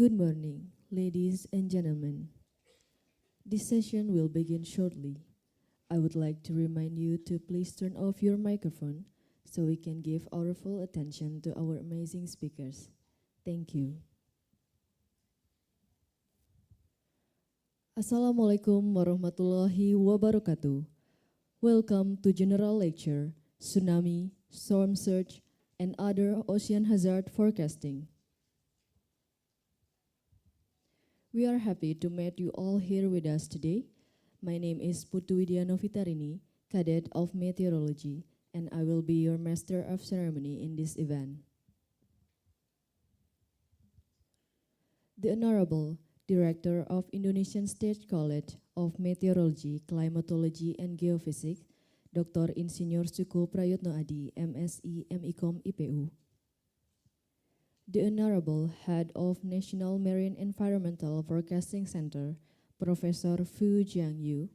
Good morning, ladies and gentlemen. This session will begin shortly. I would like to remind you to please turn off your microphone so we can give our full attention to our amazing speakers. Thank you. Assalamualaikum warahmatullahi wabarakatuh. Welcome to General Lecture, Tsunami, Storm Surge, and other ocean hazard forecasting. We are happy to meet you all here with us today. My name is Putu Widya Novitarini, Cadet of Meteorology, and I will be your Master of Ceremony in this event. The Honorable Director of Indonesian State College of Meteorology, Climatology, and Geophysics, Dr. Insinyur Suko Prayotno Adi, MSI, MIKOM, IPU. The Honorable Head of National Marine Environmental Forecasting Center, Professor Fu Jiangyu.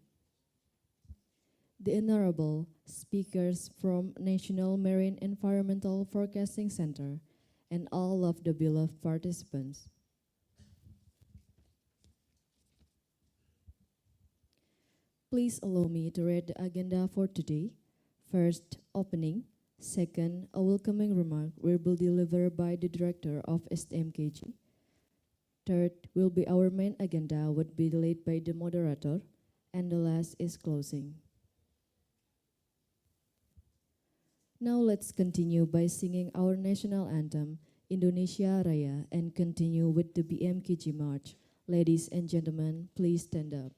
The Honorable Speakers from National Marine Environmental Forecasting Center, and all of the beloved participants. Please allow me to read the agenda for today. First, opening. Second, a welcoming remark will be delivered by the Director of STMKG. Third will be our main agenda, would be led by the moderator, and the last is closing. Now let's continue by singing our national anthem, Indonesia Raya, and continue with the BMKG March. Ladies and gentlemen, please stand up.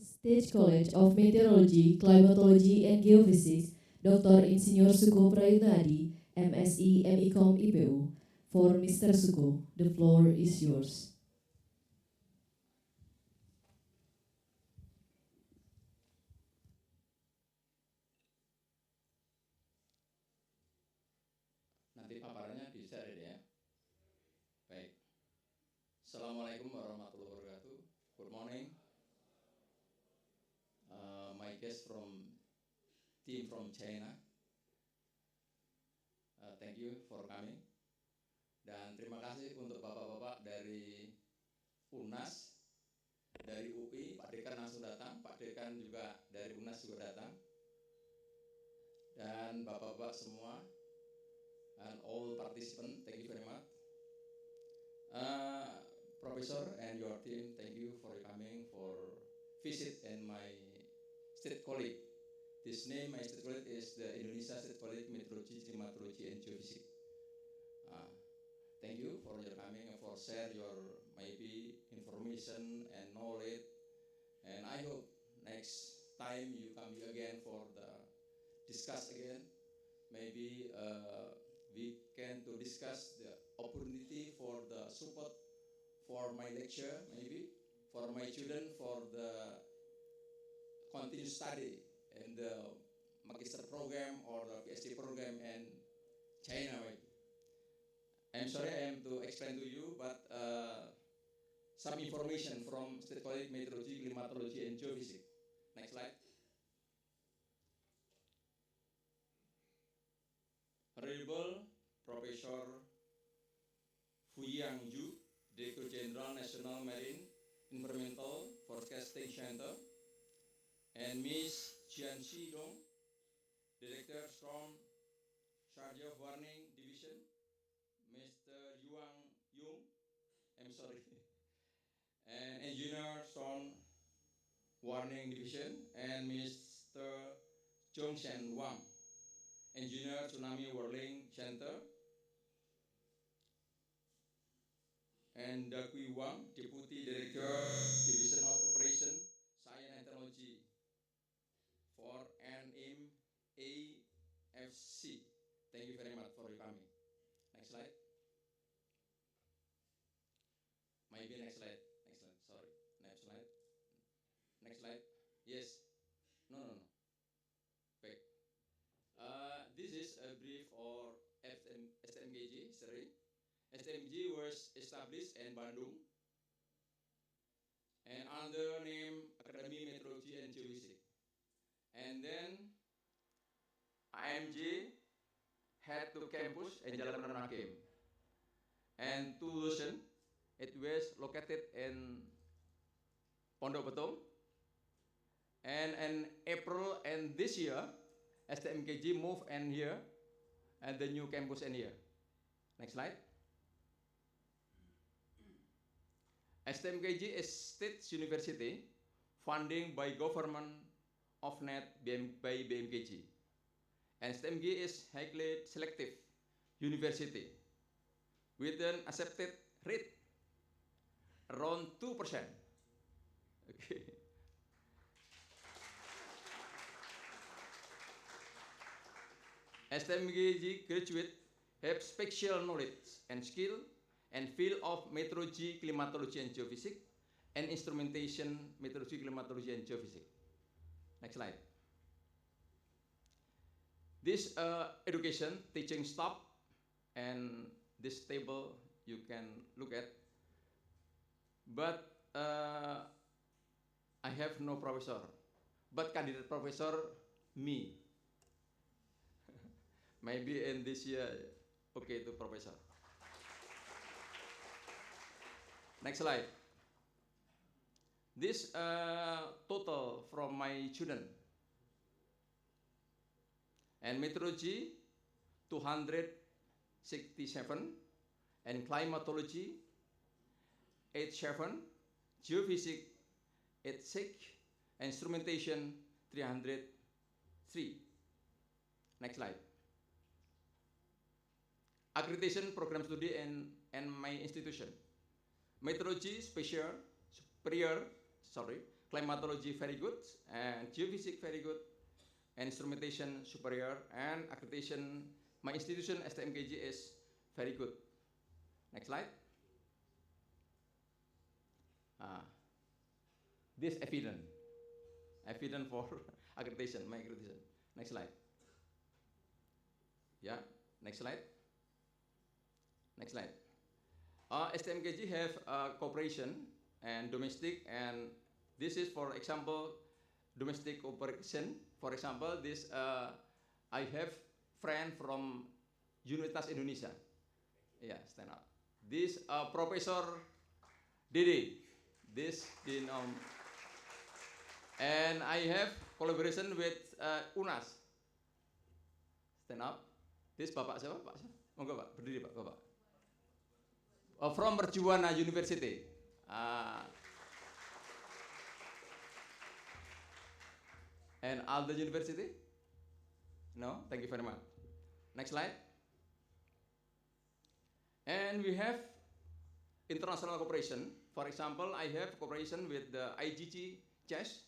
State College of Meteorology, Climatology, and Geophysics, Dr. Insinyur Suko Prayitno Adi, MSI, MECOM, IPU. For Mr. Suko, the floor is yours. Nanti paparannya di-share ya. Baik. Assalamualaikum warahmatullahi wabarakatuh. Good morning. My guest from team from China. Thank you for coming. Dan terima kasih untuk bapak-bapak dari UNAS, dari UI, Pak Dekan langsung datang, Pak Dekan juga dari UNAS juga datang. Dan bapak-bapak semua, and all participants, thank you very much. Professor and your team, thank you for coming for visit and my state college. This name, my state college is the Indonesia State College Meteorology, Climatology, and Geophysics. Thank you for your coming and for share your maybe information and knowledge. And I hope next time you come here again for the discuss again. Maybe we can to discuss the opportunity for the support for my lecture, maybe for my children for the continue study in the magister program or the PhD program in China. Maybe. I'm sorry I am to explain to you, but some information from State College Meteorology, Climatology, and Geophysics. Next slide. Honorable Professor Fuyang Yu, Director General National Marine Environmental Forecasting Center, and Miss Jian Dong, Director from Charge of Warning Division, Mr. Yuang Yung, I'm sorry, and Engineer from Warning Division, and Mr. Zhongshan Wang, Engineer Tsunami Warning Center, and Dakui Wang, Deputy Director, Division of Operation, Science and Technology for NMEFC. Thank you very much for your coming. Next slide. Maybe next slide. Next slide. Sorry. Next slide. Next slide. Yes. No. Back. This is a brief or STMKG history. STMKG was established in Bandung and under name Academy Meteorology and Geophysics. And then IMG had two campus in Jalan Menara Hakim. And 2000, it was located in Pondok Betung. And in April and this year, STMKG moved in here and the new campus in here. Next slide. STMKG is state university funding by government of net by BMKG. And STMKG is highly selective university with an accepted rate around 2%. Okay. STMKG graduates have special knowledge and skill and field of meteorology, climatology, and geophysics, and instrumentation, meteorology, climatology, and geophysics. Next slide. This education, teaching staff, and this table you can look at. But I have no professor, but candidate professor, me. Maybe in this year, okay, to professor. Next slide. This total from my student. And meteorology, 267, and climatology, 87, geophysics, 86, instrumentation, 303. Next slide. Accreditation program study in my institution. Meteorology, superior, climatology very good, and geophysics very good, and instrumentation superior, and accreditation, my institution STMKG is very good. Next slide. This evidence for accreditation, my accreditation. Next slide. Yeah, next slide. Next slide. STMKG have cooperation and domestic, and this is, for example, domestic cooperation. For example, this I have friend from Universitas Indonesia. Yeah, stand up. This Professor Dede. This and I have collaboration with UNAS. Stand up. This Bapak siapa? Pak siapa? Monggo Pak, berdiri Pak, Bapak. From Mercubuana University. And Alda University? No, thank you very much. Next slide. And we have international cooperation. For example, I have cooperation with the IGG CHES,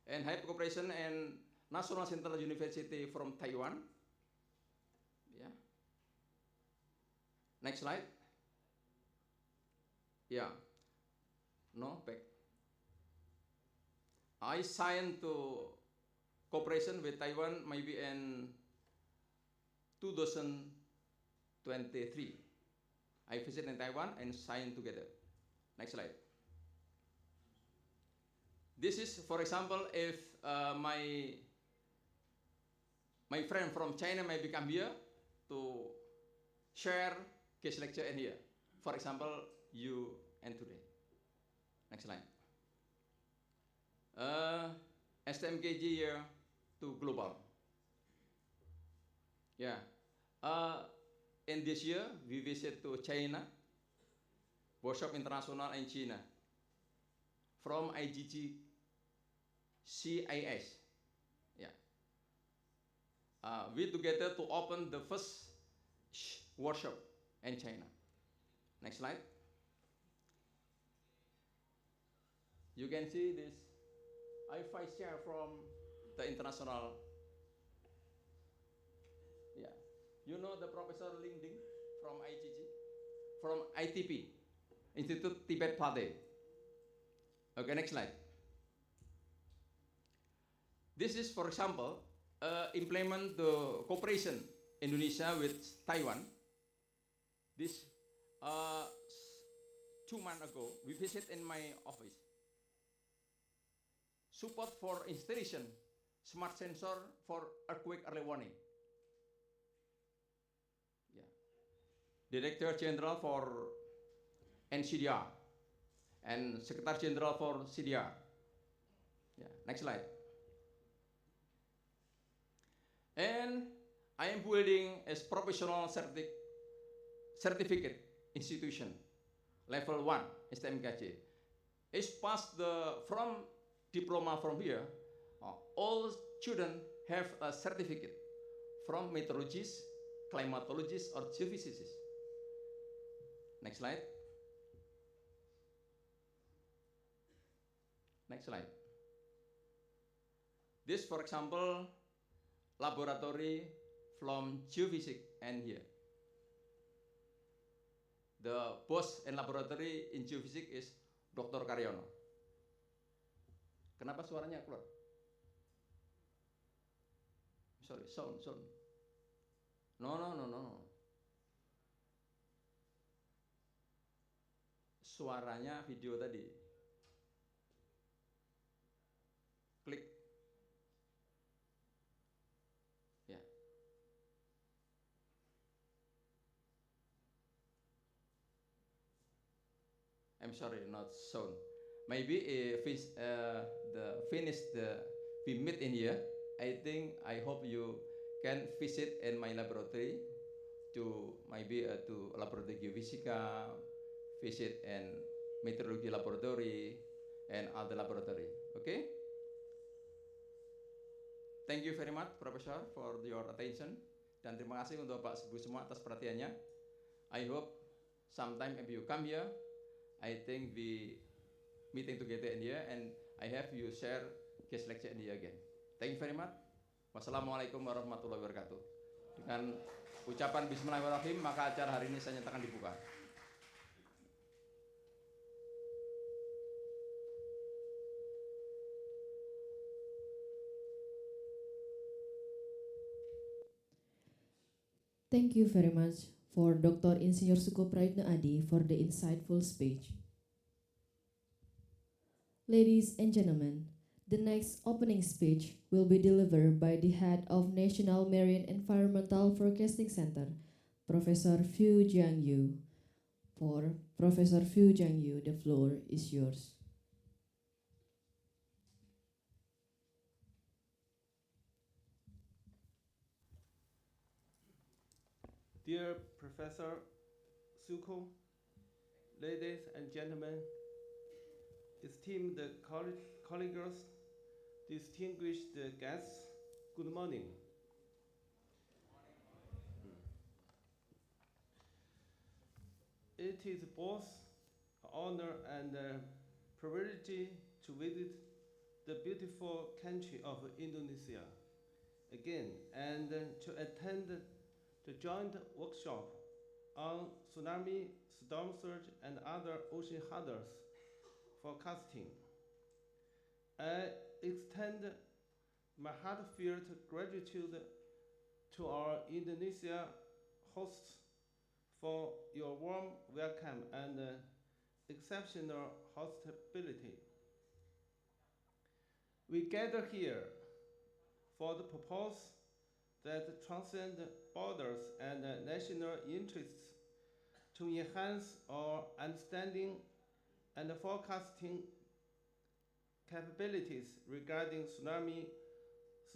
and I have cooperation in National Central University from Taiwan. Yeah. Next slide. Yeah. No, back. I signed to cooperation with Taiwan maybe in 2023. I visited in Taiwan and signed together. Next slide. This is, for example, if my friend from China maybe come here to share case lecture in here. For example, you and today. Next slide. STMKG year to global. Yeah. In this year, we visit to China, workshop international in China, from IGG CIS. Yeah. We together to open the first workshop in China. Next slide. You can see this. I vice chair from the international. Yeah. You know the Professor Ling Ding from IGG, from ITP, Institute Tibet Pade. Okay, next slide. This is, for example, implement the cooperation Indonesia with Taiwan. This 2 months ago, we visit in my office. Support for installation smart sensor for earthquake early warning. Yeah. Director General for NCDR and Secretary General for CDR. Yeah. Next slide. And I am building a professional certificate institution, level 1, STMKG. It's past from diploma from here, all children have a certificate from meteorologists, climatologists, or geophysicists. Next slide. Next slide. This, for example, laboratory from geophysics and here. The boss in laboratory in geophysics is Dr. Karyono. Kenapa suaranya keluar? Sorry, sound. No. Suaranya video tadi. Klik. Ya. I'm sorry, not sound. Maybe if it's we meet in here, I hope you can visit in my laboratory to maybe to laboratory geofisika, visit in meteorology laboratory and other laboratory. Okay? Thank you very much, Professor, for your attention. Dan terima kasih untuk Bapak Ibu semua atas perhatiannya. I hope sometime if you come here, I think we meeting together in here and I have you share case lecture in here again. Thank you very much. Wassalamualaikum warahmatullahi wabarakatuh. Dengan ucapan bismillahirrahmanirrahim, maka acara hari ini saya nyatakan dibuka. Thank you very much for Dr. Insinyur Suko Prayitno Adi for the insightful speech. Ladies and gentlemen, the next opening speech will be delivered by the head of National Marine Environmental Forecasting Center, Professor Fu Jiangyu. For Professor Fu Jiangyu, the floor is yours. Dear Professor Suko, ladies and gentlemen, esteemed colleagues, distinguished guests, good morning. It is both an honor and a privilege to visit the beautiful country of Indonesia again and to attend the joint workshop on tsunami, storm surge, and other ocean hazards forecasting. I extend My heartfelt gratitude to our Indonesia hosts for your warm welcome and exceptional hospitality. We gather here for the purpose that transcend borders and national interests to enhance our understanding and forecasting capabilities regarding tsunami,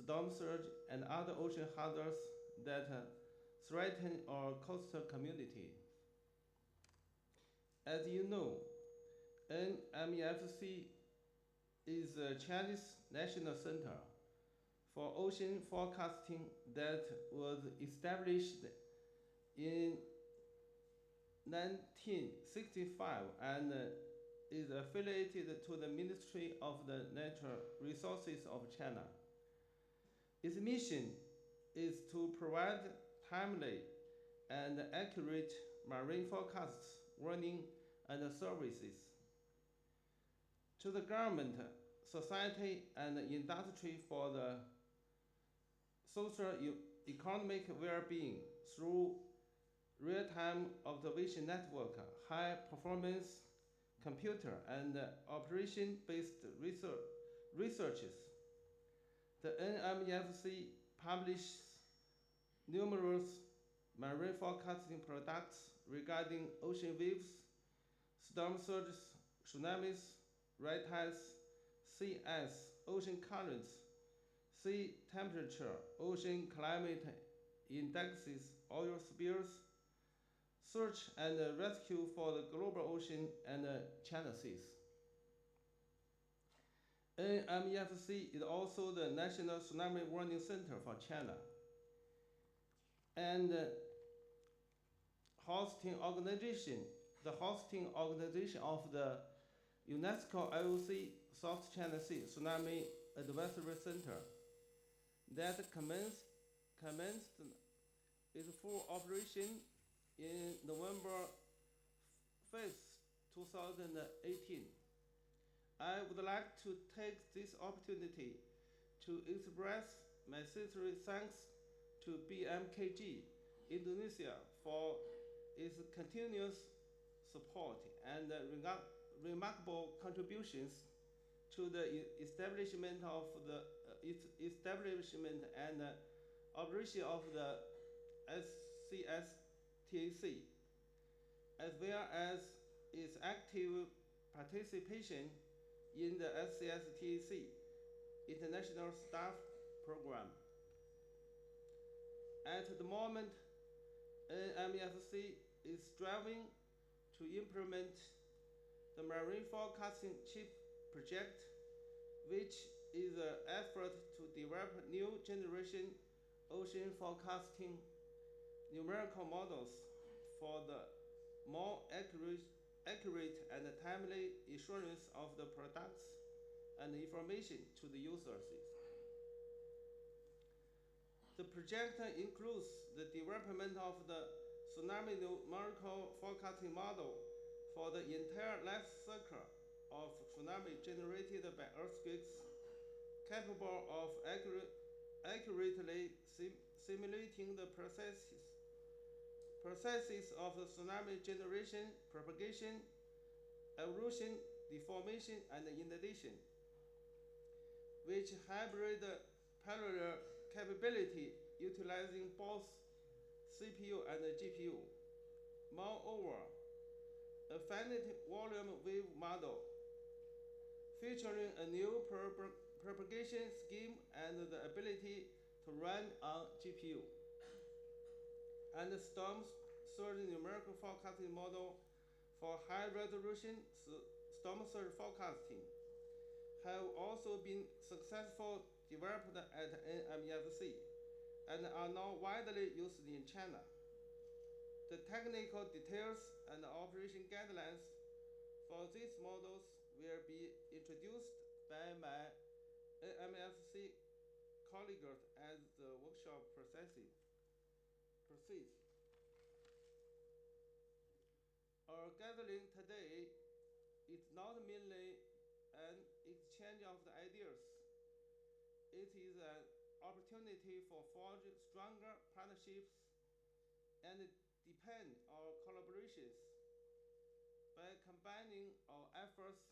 storm surge, and other ocean hazards that threaten our coastal community. As you know, NMEFC is a Chinese national center for ocean forecasting that was established in 1965 and is affiliated to the Ministry of the Natural Resources of China. Its mission is to provide timely and accurate marine forecasts, warning, and services to the government, society, and industry for the social economic well-being through real-time observation network, high-performance computer, and operation-based researches. The NMEFC publishes numerous marine forecasting products regarding ocean waves, storm surges, tsunamis, red tides, sea ice, ocean currents, sea temperature, ocean climate indexes, oil spills, search and rescue for the global ocean and China seas. NMEFC is also the National Tsunami Warning Center for China and the hosting organization of the UNESCO IOC South China Sea Tsunami Advisory Center that commenced its full operation in November 5th, 2018. I would like to take this opportunity to express my sincere thanks to BMKG Indonesia for its continuous support and remarkable contributions to the establishment and operation of the SCSTAC, as well as its active participation in the SCSTAC International Staff Program. At the moment, NMEFC is striving to implement the Marine Forecasting Chip Project, which is an effort to develop new generation ocean forecasting numerical models for the more accurate and timely assurance of the products and information to the users. The project includes the development of the tsunami numerical forecasting model for the entire life cycle of tsunami generated by earthquakes, capable of accurately simulating the processes of the tsunami generation, propagation, evolution, deformation, and inundation, which hybrid parallel capability utilizing both CPU and GPU. Moreover, a finite volume wave model featuring a new propagation scheme and the ability to run on GPU, and the storm surge numerical forecasting model for high resolution storm surge forecasting have also been successfully developed at NMEFC and are now widely used in China. The technical details and operation guidelines for these models will be introduced by my NMEFC colleagues as the workshop proceeds. Our gathering today is not merely an exchange of the ideas. it is an opportunity for forge stronger partnerships and deepen our collaborations. By combining our efforts,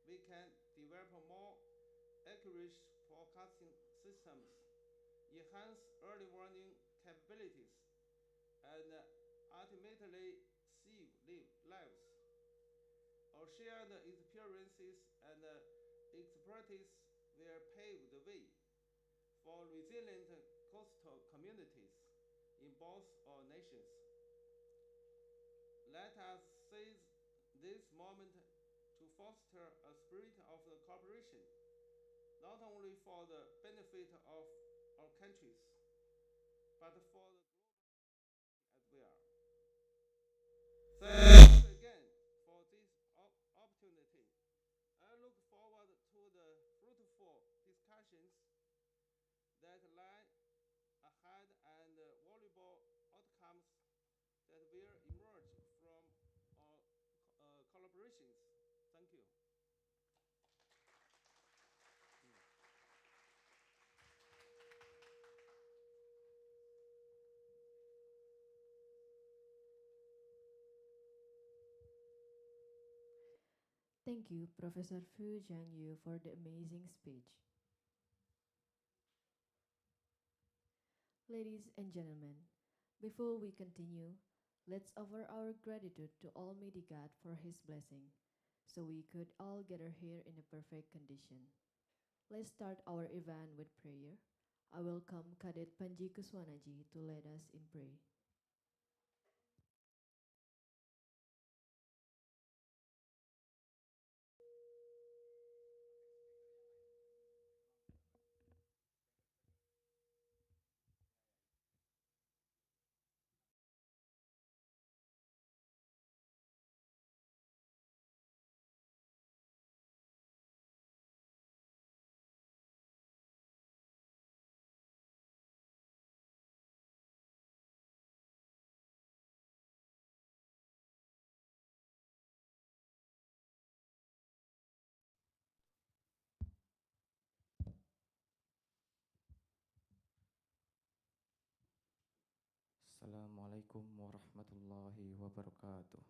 we can develop more accurate forecasting systems, enhance early warning capabilities, and ultimately save lives. Our shared experiences and expertise will pave the way for resilient coastal communities in both our nations. Let us seize this moment to foster a spirit of cooperation, not only for the benefit of our countries, but for the global as well. Thank you again for this opportunity. I look forward to the fruitful discussions that lie ahead and valuable outcomes that will emerge from our collaborations. Thank you. Thank you, Professor Fu Jiangyu, for the amazing speech. Ladies and gentlemen, before we continue, let's offer our gratitude to Almighty God for His blessing, so we could all gather here in a perfect condition. Let's start our event with prayer. I welcome Cadet Panji Kuswanaji to lead us in prayer. Assalamualaikum warahmatullahi wabarakatuh.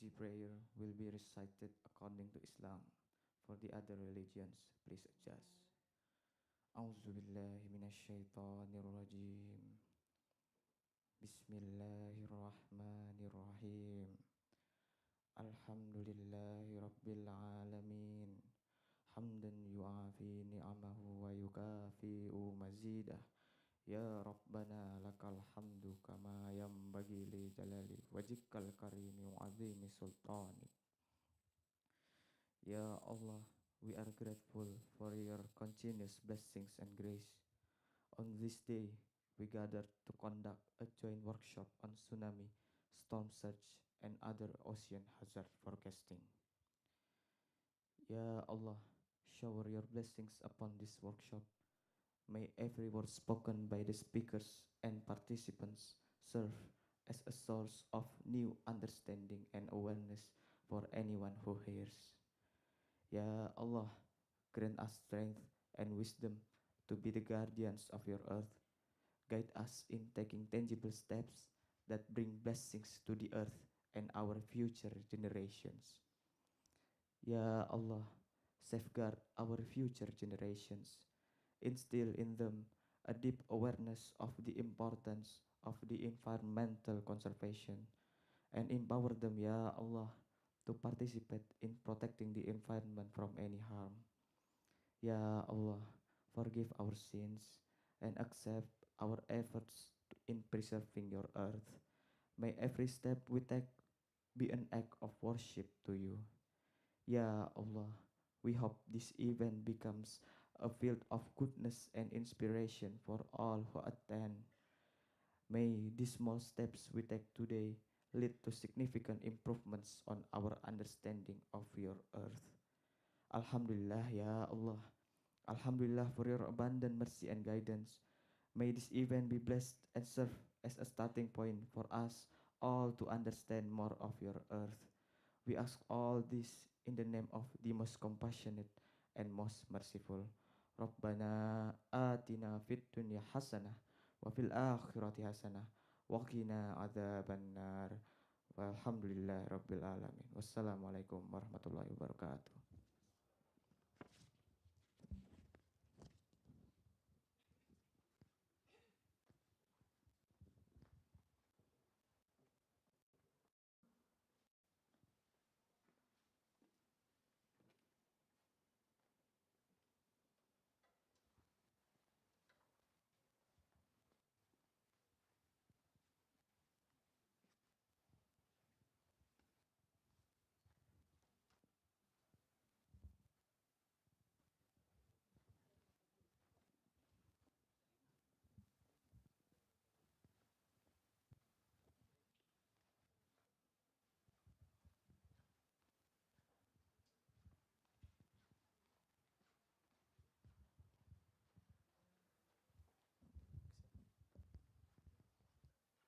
The prayer will be recited according to Islam. For the other religions, please adjust. A'udzubillahi minasyaitonirrajim. Bismillahirrahmanirrahim. Alhamdulillahi rabbil alamin. Hamdan yu'afi ni'amahu wa yukafi'u mazidah. Ya Rabbana lakal hamdu kama yambagi li jalali wajikal karimi wa azimi sultani. Ya Allah, we are grateful for your continuous blessings and grace. On this day, we gathered to conduct a joint workshop on tsunami, storm surge, and other ocean hazard forecasting. Ya Allah, shower your blessings upon this workshop. May every word spoken by the speakers and participants serve as a source of new understanding and awareness for anyone who hears. Ya Allah, grant us strength and wisdom to be the guardians of your earth. Guide us in taking tangible steps that bring blessings to the earth and our future generations. Ya Allah, safeguard our future generations. Instill in them a deep awareness of the importance of the environmental conservation and empower them, Ya Allah, to participate in protecting the environment from any harm. Ya Allah, forgive our sins and accept our efforts in preserving your earth. May every step we take be an act of worship to you. Ya Allah, we hope this event becomes a field of goodness and inspiration for all who attend. May these small steps we take today lead to significant improvements on our understanding of your earth. Alhamdulillah, Ya Allah. Alhamdulillah for your abundant mercy and guidance. May this event be blessed and serve as a starting point for us all to understand more of your earth. We ask all this in the name of the most compassionate and most merciful. Rabbana atina fid dunya hasanah wa fil akhirati hasanah wa qina adzabannar. Walhamdulillah rabbil alamin. Wassalamualaikum warahmatullahi wabarakatuh. Ini tukar-menukar zakat aja sendal mata. Oh sekarang Pak? Iya, kalau nanti baru sesi ini sesuai dengan ada agenda kan? Kalau di random terakhir Pak. Oh betul. Iya terakhir. Masa nggak tadi? Di terakhir Pak. Biasanya juga acara di terakhir. Oh gitu. Tapi kalau mau dimajuin ya nggak apa-apa, tinggal dimajuin aja. Gimana? Takutnya lain nggak siap. Saya bilang nanti Plakatnya sih udah siap. enggak. Tadi kan ada ngomong kayak buat masker atau masker kayak pelengkap gitu. Masker yang di sebelah wajah gitu Bapak. Kalau lasernya nggak berfungsi. Lasernya nggak usah, maksudnya yang buat maskernya itu loh Pak.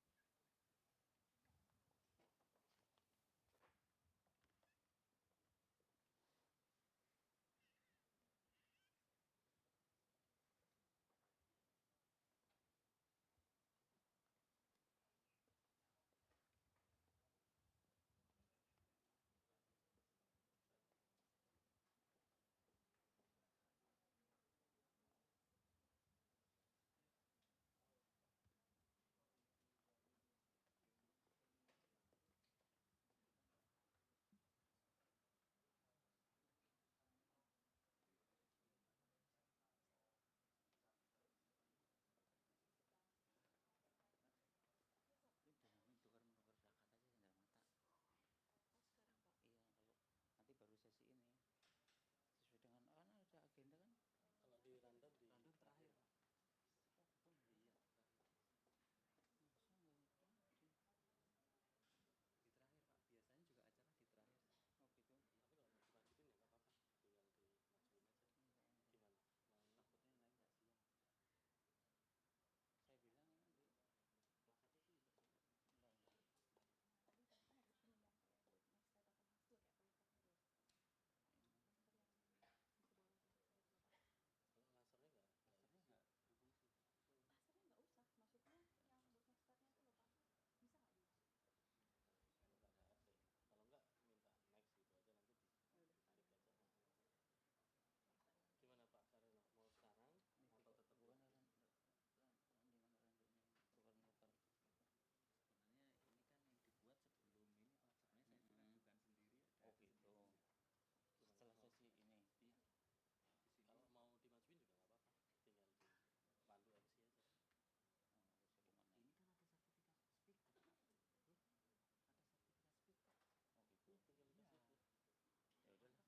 Bisa nggak di? kalau nggak ada ya. Kalau nggak minta next gitu aja, nanti ditarik aja. Gimana Pak Sareno, mau sekarang atau tetap bukan nanti? ranjungan tukar-menukar. Sebenarnya ini kan yang dibuat sebelum ini Pak. Sebenarnya saya itu ragukan sendiri ada. Oh gitu. Gimana? Setelah sesi ini. Iya. Di sini. Kalau mau dimajuin juga nggak apa-apa, tinggal dipandu MC aja. Ini kan ada sertifikat speaker Pak. Ada sertifikat speaker. Oh gitu. Tinggal dikasih aja.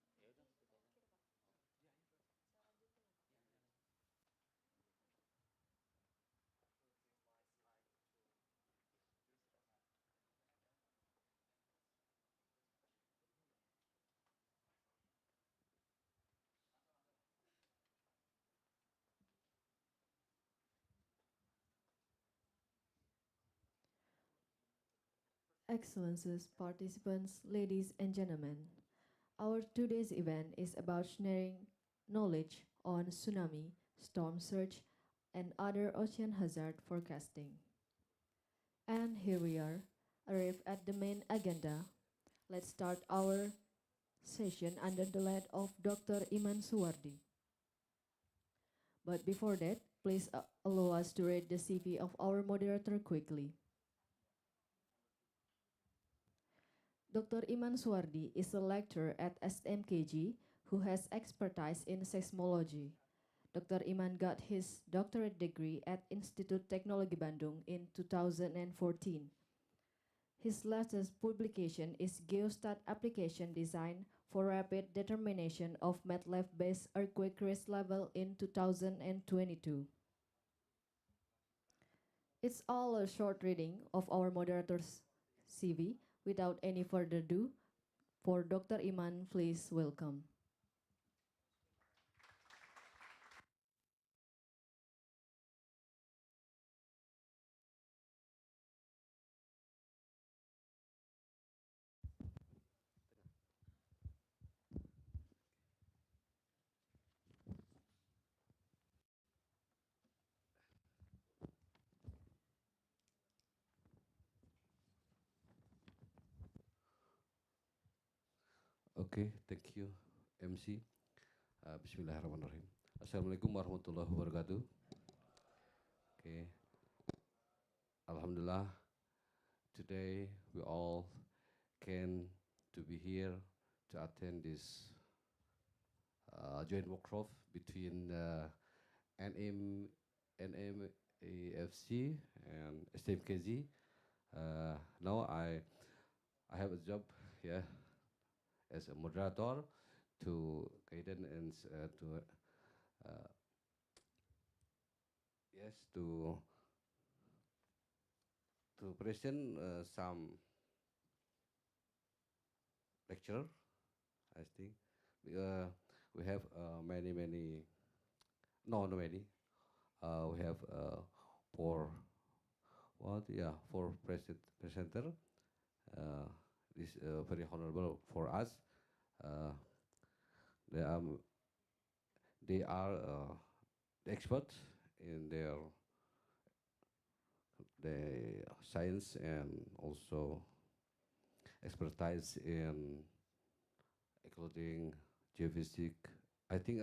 Ya udah. Ya udah. Terakhir Pak. Ya ayo. Saya lanjutin ya Pak. Ya. Excellencies, participants, ladies and gentlemen, our today's event is about sharing knowledge on tsunami, storm surge, and other ocean hazard forecasting. And here we are, arrived at the main agenda. Let's start our session under the lead of Dr. Iman Suwardi. But before that, please allow us to read the CV of our moderator quickly. Dr. Iman Suwardi is a lecturer at STMKG who has expertise in seismology. Dr. Iman got his doctorate degree at Institut Teknologi Bandung in 2014. His latest publication is Geostat Application Design for Rapid Determination of MATLAB-based Earthquake Risk Level in 2022. It's all a short reading of our moderator's CV. Without any further ado, for Dr. Iman, please welcome. Okay, thank you, MC. Bismillahirrahmanirrahim. Assalamualaikum warahmatullahi wabarakatuh. Okay, Alhamdulillah, today we all can to be here to attend this joint workshop between NM, NMEFC and STMKG. Now I have a job here as a moderator to guidance and uh, yes to present some lecture. I think we have many no no many we have four what yeah four presenter. Uh, this very honorable for us. Uh, they are they are experts in their science and also expertise in including geophysics. I think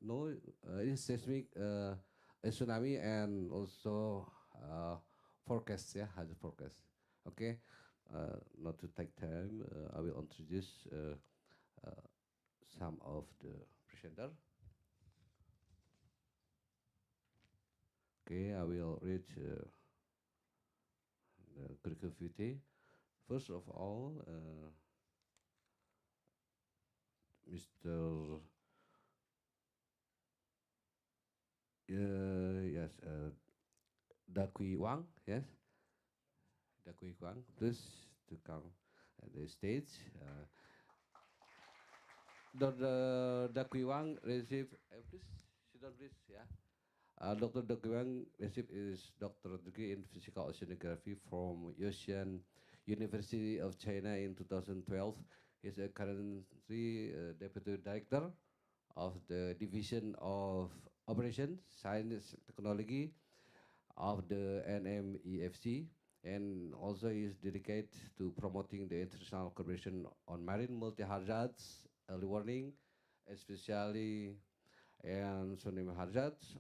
no it's seismic a tsunami and also forecast, yeah, hazard forecast. Okay, not to take time, I will introduce uh, some of the presenter. Okay, I will read the curriculum. First of all, Mr. Yes, Dakui Wang, yes, Dakui Wang, please to come at the stage. Dr. Dakui Wang received, please, sit down, please, yeah. Dr. Dakui Wang received his doctorate degree in physical oceanography from Ocean University of China in 2012. He's currently deputy director of the Division of Operations, Science, Technology of the NMEFC, and also is dedicated to promoting the international cooperation on marine multi-hazards, early warning, especially and tsunami hazards.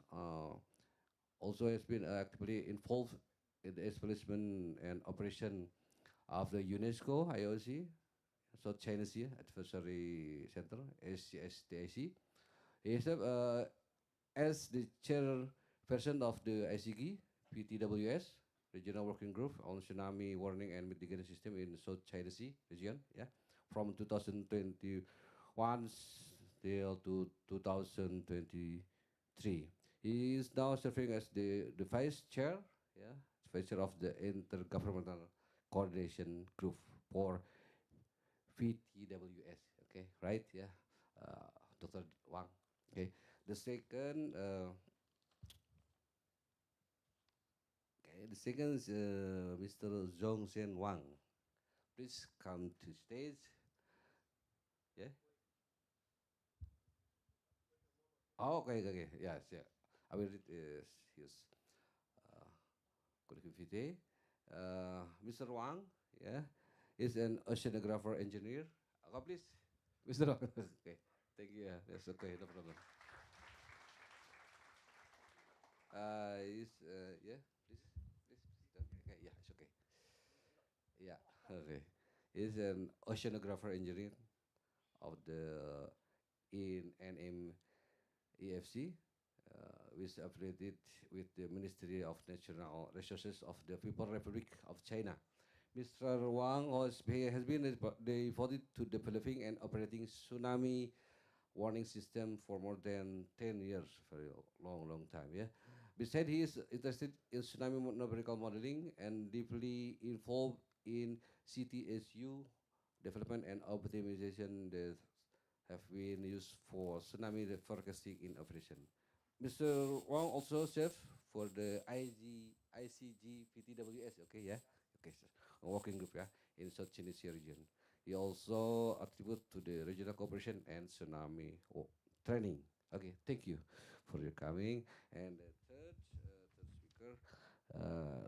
Also has been actively involved in the establishment and operation of the UNESCO IOC, South China Sea Advisory Center, SCSTIC. He is as the chairperson of the ICG, PTWS, Regional Working Group on Tsunami Warning and Mitigation System in South China Sea region, yeah, from 2021 till to 2023. He is now serving as the vice chair, yeah, vice chair of the Intergovernmental Coordination Group for VTWS. Okay, right? Yeah, Dr. Wang. Okay, the second. Okay, the second is Mr. Zhong Xian Wang. Please come to stage. Yeah. Oh, okay. Yes, yeah. I will read his uh, curriculum vitae. Mr. Wang, yeah, is an oceanographer engineer. Please, Mr. Wang. Okay, thank you. Yeah, that's okay, no problem. Yeah, please, okay, yeah, it's okay. Yeah, okay. He's an oceanographer engineer of the in NMEFC, which affiliated with the Ministry of Natural Resources of the People's Republic of China. Mr. Wang has been devoted to developing and operating tsunami warning system for more than 10 years, very long time, yeah. Besides, he is interested in tsunami numerical modeling and deeply involved in CTSU development and optimization that have been used for tsunami forecasting in operation. Mr. Wang also served for the ICG PTWS, okay, yeah, okay, sir. A working group, yeah, in South China Sea region. He also attribute to the regional cooperation and tsunami training. Okay, thank you for your coming. And the third speaker,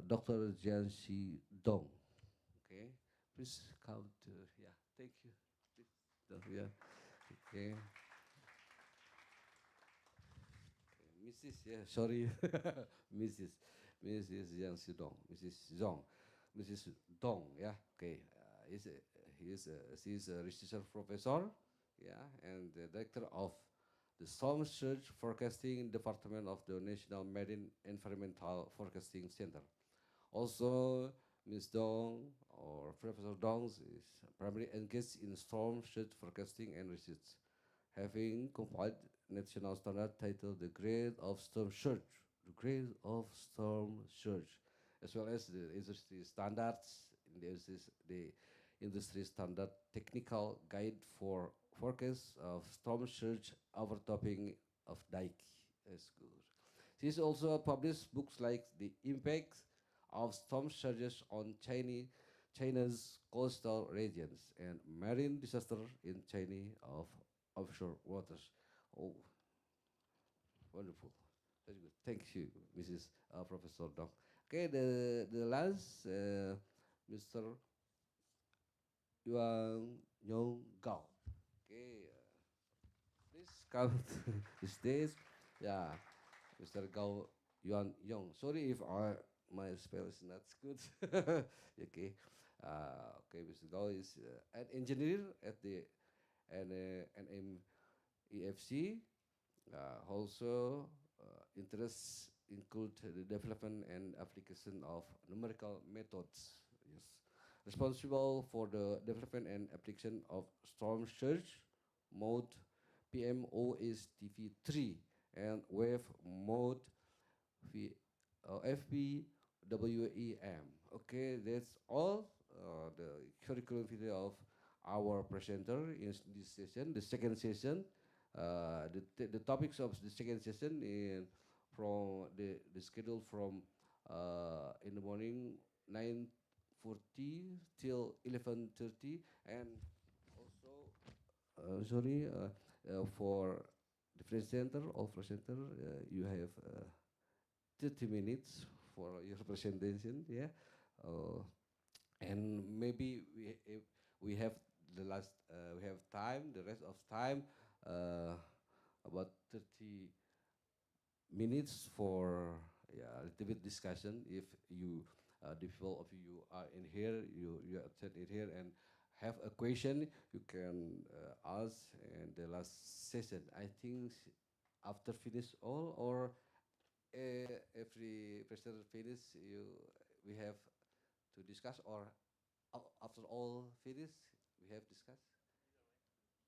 Dr. Jianxi Dong. Okay, please come to, yeah, thank you. Please, Yeah. Okay. Mrs. Yeah, sorry, Mrs. Mrs. Yang Sidong, Mrs. Zong, Mrs. Dong. Yeah. Okay. She's a research professor. Yeah, and the director of the Storm Surge Forecasting Department of the National Marine Environmental Forecasting Center. Also, Ms. Dong or Professor Dong is primarily engaged in storm surge forecasting and research, having compiled national standard titled The Grade of Storm Surge, The Grade of Storm Surge, as well as the industry standards, in the industry standard technical guide for forecast of storm surge overtopping of dike. That's good. She's also published books like The Impact of Storm Surges on China's coastal regions and Marine Disaster in China of offshore waters. Oh, wonderful. Very good. Thank you, Mrs. Professor Dong. Okay, the last, Mr. Yuan Yong Gao. Okay, please come to the stage. Yeah, Mr. Gao Yuan Yong. Sorry if my spell is not good. Okay, okay, Mr. Gao is an engineer at the NMEFC. Also, interests include the development and application of numerical methods. Yes, responsible for the development and application of storm surge mode PMOSTV3 and wave mode FPWEM. Okay, that's all the curriculum video of our presenter in this session, the second session. The topics of the second session from the schedule from in the morning 9:40 till 11:30, and also for the presenter, all presenter, you have 30 minutes for your presentation, yeah. And maybe if we have we have time, the rest of time, about 30 minutes for a little bit discussion. If you, the people of you are in here, you attend it here and have a question, you can ask in the last session. I think after finish all or every presenter finish, we have to discuss, or after all finish, we have discuss.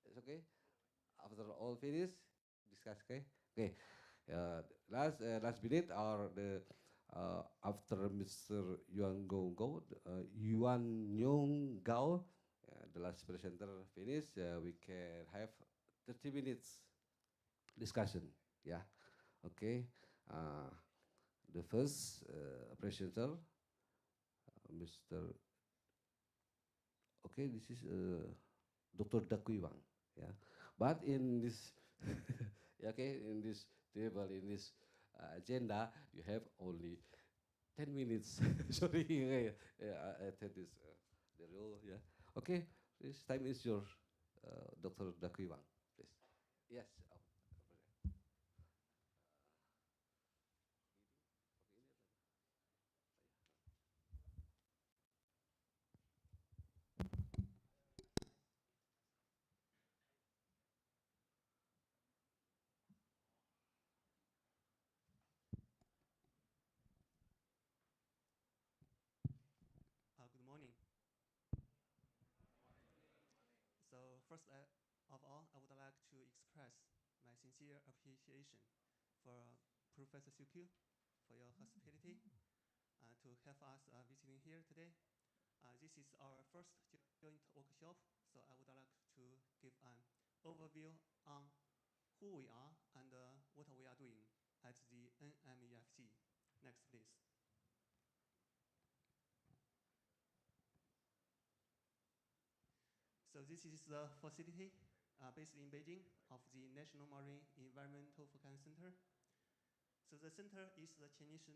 It's okay. After all finish, discuss. Okay. Okay. Last minute or the after Mr. Yuan Yong Gao, the last presenter finish, we can have 30 minutes discussion. Yeah. Okay. The first presenter, Mr. Okay, this is Dr. Dakui Wang. Yeah, but in this, yeah, okay, in this table, in this agenda, you have only 10 minutes. Sorry, I take this the rule. Yeah, okay. This time is yours, Dr. Dakui Wang, please. Yes. Over there. Good morning. So first of all, I would like to express my sincere appreciation for Professor Sukyu for your hospitality to have us visiting here today. This is our first joint workshop, so I would like to give an overview on who we are and what we are doing at the NMEFC. Next, please. So this is the facility based in Beijing of the National Marine Environmental Forecast Center. So the center is the Chinese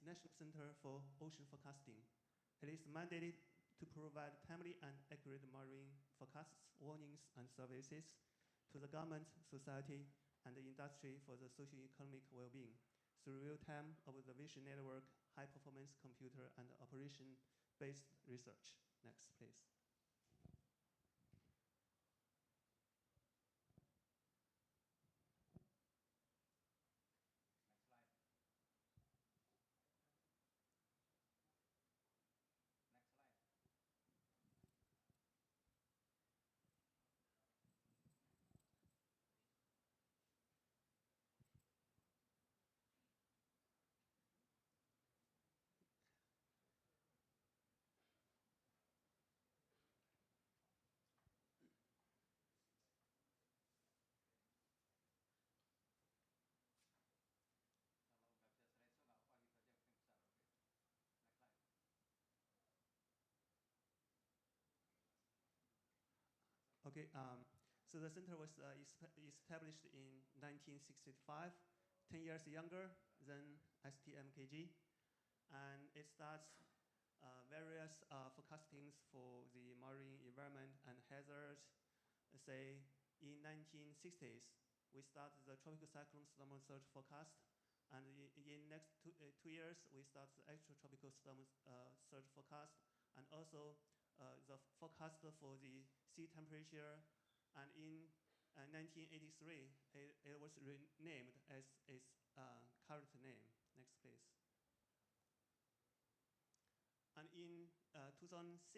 National Center for Ocean Forecasting. It is mandated to provide timely and accurate marine forecasts, warnings, and services to the government, society, and the industry for the socio-economic well-being through real-time observation network, high-performance computer, and operation-based research. Next, please. Next slide. Next slide. Kalau nggak bisa slideshow nggak apa, gitu aja yang besar, oke. Next slide. Okay, so the center was established in 1965, 10 years younger than STMKG, and it starts various forecastings for the marine environment and hazards. Say, in 1960s, we started the tropical cyclone storm surge forecast, and in next 2 years, we start the extratropical storm surge forecast, and also the forecast for the sea temperature. And in 1983, it was renamed as its current name. Next, please. And in 2006,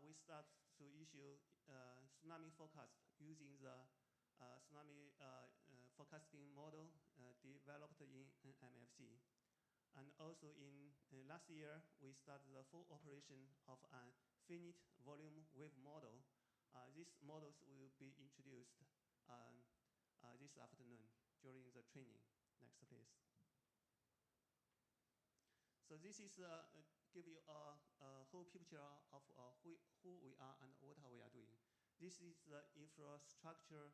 we start to issue tsunami forecast using the tsunami forecasting model developed in NMEFC. And also in last year, we started the full operation of a finite volume wave model. These models will be introduced this afternoon during the training. Next, please. So this is give you a whole picture of who we are and what we are doing. This is the infrastructure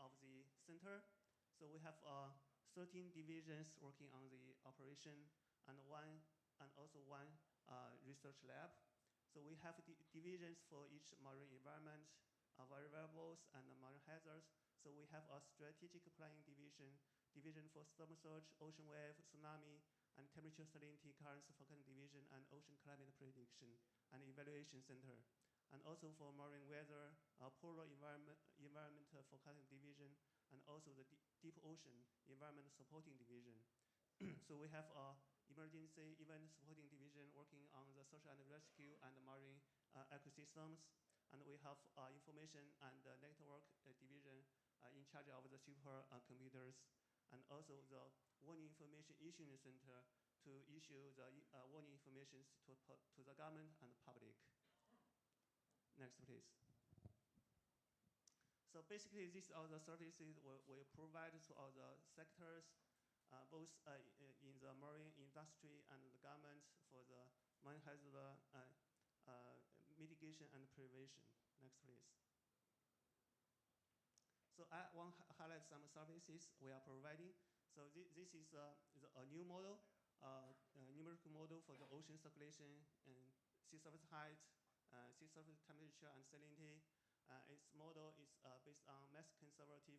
of the center. So we have 13 divisions working on the operation and also one research lab. So we have divisions for each marine environment, variables, and marine hazards. So we have a strategic planning division for storm surge, ocean wave, tsunami, and temperature salinity currents forecasting division, and ocean climate prediction and evaluation center. And also for marine weather, polar environment forecasting division, and also the deep ocean environment supporting division. So we have a emergency event supporting division working on the search and rescue and marine ecosystems. And we have information and network division in charge of the supercomputers, and also the warning information issuing center to issue the warning information to the government and the public. Next, please. So basically, these are the services we provide to all the sectors, both in the marine industry and the government for the marine hazard mitigation and prevention. Next, please. So I want to highlight some services we are providing. So this is a new model, numerical model for the ocean circulation and sea surface height, sea surface temperature and salinity. Its model is based on mass conservative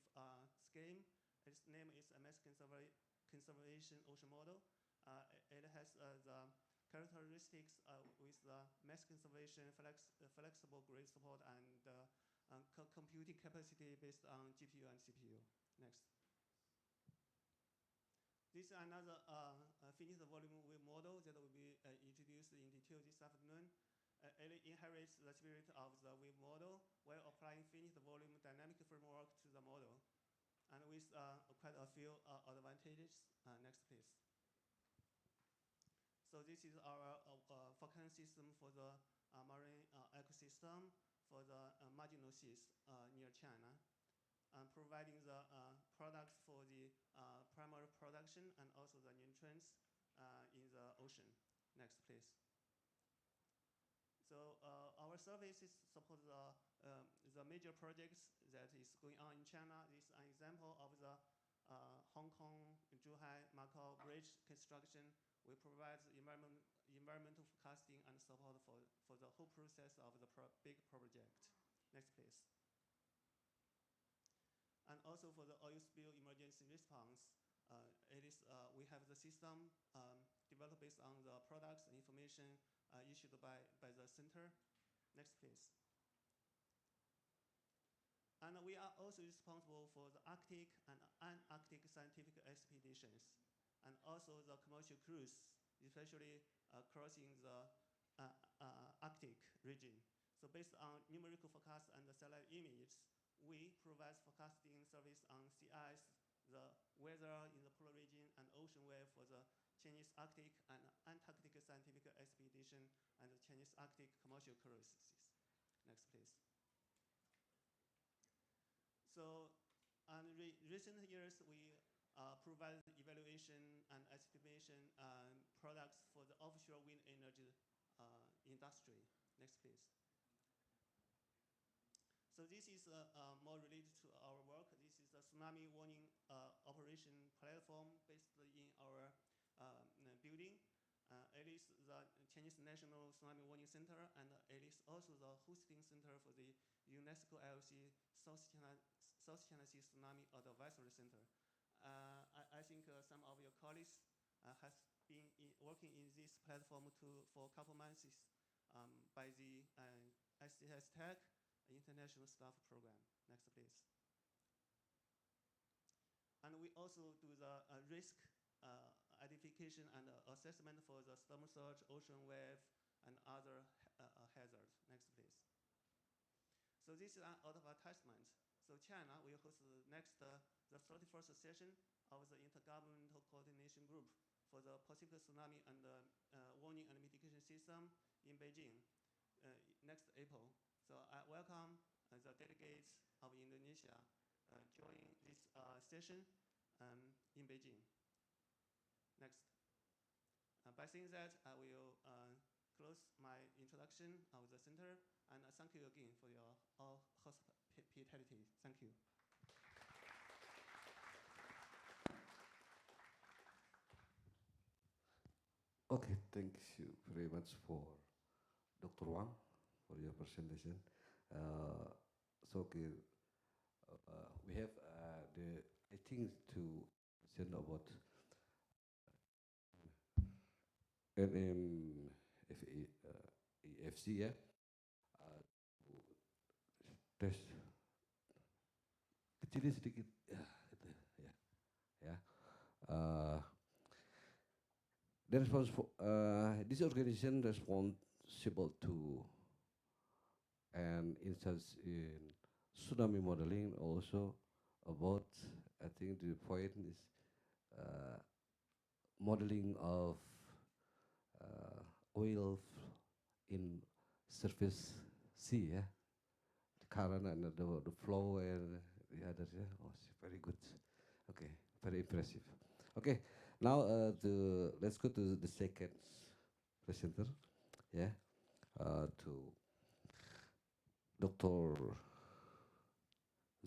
scheme. Its name is a mass conservation ocean model. It has the characteristics with the mass conservation, flexible grid support, and computing capacity based on GPU and CPU. Next. This is another finite volume wave model that will be introduced in detail this afternoon. It inherits the spirit of the wave model while applying finite volume dynamic framework to the model, and with quite a few advantages. Next, please. So this is our forecasting system for the marine ecosystem for the marginal seas near China, providing the products for the primary production and also the nutrients in the ocean. Next, please. So our services support the major projects that is going on in China. This is an example of the Hong Kong, Zhuhai, Macau bridge construction. We provide environmental forecasting and support for the whole process of the big project. Next, please. And also for the oil spill emergency response, we have the system developed based on the products and information issued by the center. Next, please. And we are also responsible for the Arctic and Antarctic scientific expeditions, and also the commercial cruise, especially crossing the Arctic region. So based on numerical forecasts and the satellite images, we provide forecasting service on sea ice, the weather in the polar region, and ocean wave for the Chinese Arctic and Antarctic scientific expedition and the Chinese Arctic commercial cruises. Next, please. So, in recent years, we provide evaluation and estimation products for the offshore wind energy industry. Next, please. So this is more related to our work. This is a tsunami warning operation platform based in our building. It is the Chinese National Tsunami Warning Center, and it is also the hosting center for the UNESCO IOC South China Sea Tsunami Advisory Center. I think some of your colleagues have been working in this platform for a couple months by the STMKG International Staff Program. Next, please. And we also do the risk identification and assessment for the storm surge, ocean wave, and other hazards. Next, please. So this is an advertisement. So China will host the 31st session of the Intergovernmental Coordination Group for the Pacific Tsunami and Warning and Mitigation System in Beijing next April. So I welcome the delegates of Indonesia join this session in Beijing. Next. By saying that, I will close my introduction of the center, and thank you again for your hospitality. Thank you. Okay, thank you very much for Dr. Wang for your presentation. We have I think to present about NMEFC, yeah. Tes kecilnya sedikit, ya, gitu, ya, ya. This organization responsible to and instance in tsunami modeling also about, I think the point is modeling of oil in surface sea, yeah, the current and the flow and the others, yeah. Oh, very good. Okay, very impressive. Okay, now let's go to the second presenter, yeah, to Dr.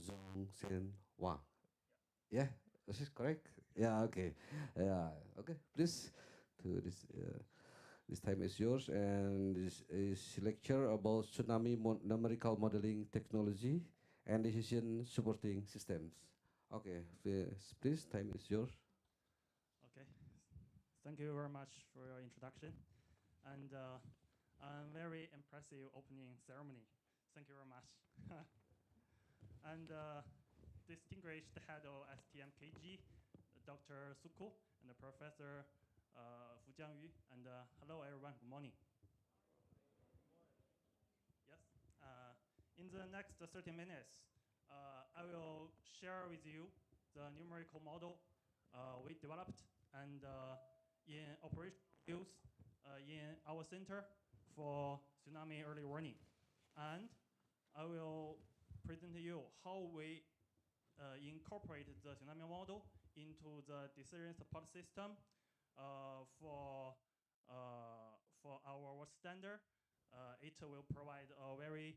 Zhong Xian Wang. Yeah, is this correct? Yeah, okay. Yeah, okay. Please, to this time is yours, and this is lecture about tsunami numerical modeling technology and decision supporting systems. Okay, please, time is yours. Okay, thank you very much for your introduction, and a very impressive opening ceremony. Thank you very much. And distinguished head of STMKG, Dr. Suko, and Professor Fu Jiangyu, and hello everyone, good morning. Yes, in the next 30 minutes, I will share with you the numerical model we developed and in operational use in our center for tsunami early warning. And I will present to you how we incorporate the tsunami model into the decision support system for our work standard. It will provide a very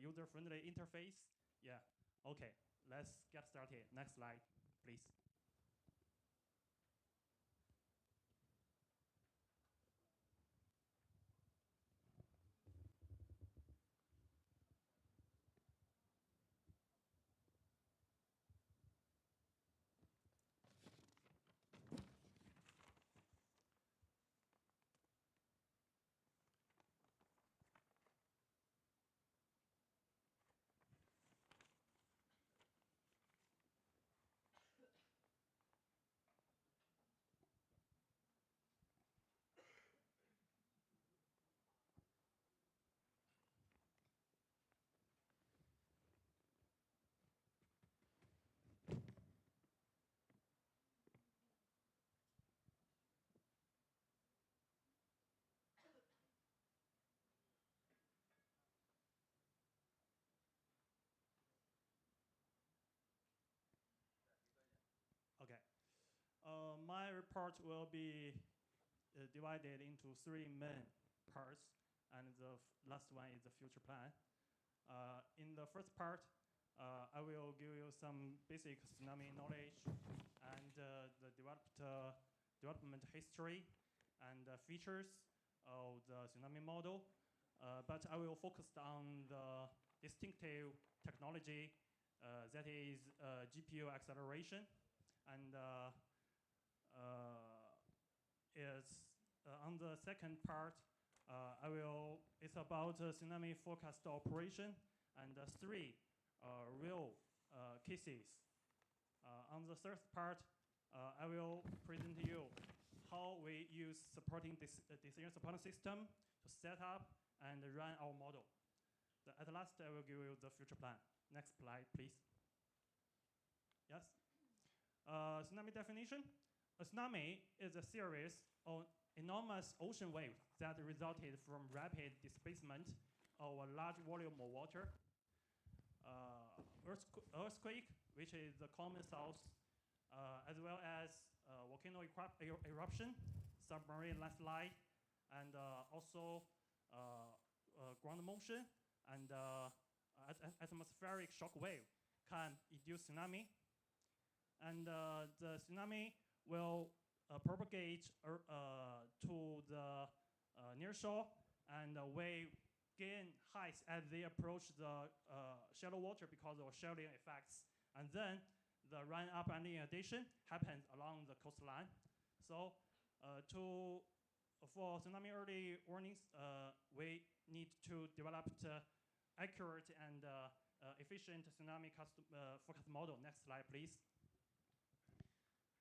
user-friendly interface. Yeah, okay, let's get started. Next slide, please. entire part will be divided into three main parts, and the last one is the future plan. In the first part, I will give you some basic tsunami knowledge and the development history and features of the tsunami model. But I will focus on the distinctive technology that is GPU acceleration, and on the second part, it's about tsunami forecast operation and three real cases. On the third part, I will present to you how we use supporting this decision support system to set up and run our model. At last, I will give you the future plan. Next slide, please. Yes. Tsunami definition. A tsunami is a series of enormous ocean waves that resulted from rapid displacement of a large volume of water. Earthquake, which is the common source, as well as volcano eruption, submarine landslide, and also ground motion and atmospheric shock wave can induce tsunami. And the tsunami will propagate to the near shore, and wave gain height as they approach the shallow water because of shelling effects. And then the run up and inundation happens along the coastline. So for tsunami early warnings, we need to develop accurate and efficient tsunami forecast model. Next slide, please.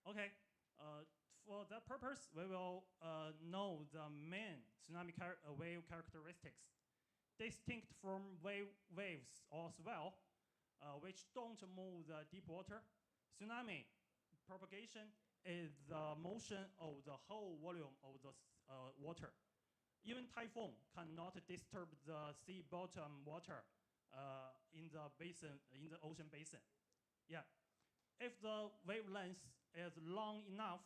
Okay, for that purpose, we will know the main tsunami wave characteristics, distinct from waves as well, which don't move the deep water. Tsunami propagation is the motion of the whole volume of the water. Even typhoon cannot disturb the sea bottom water in the ocean basin. Yeah, if the wavelength is long enough,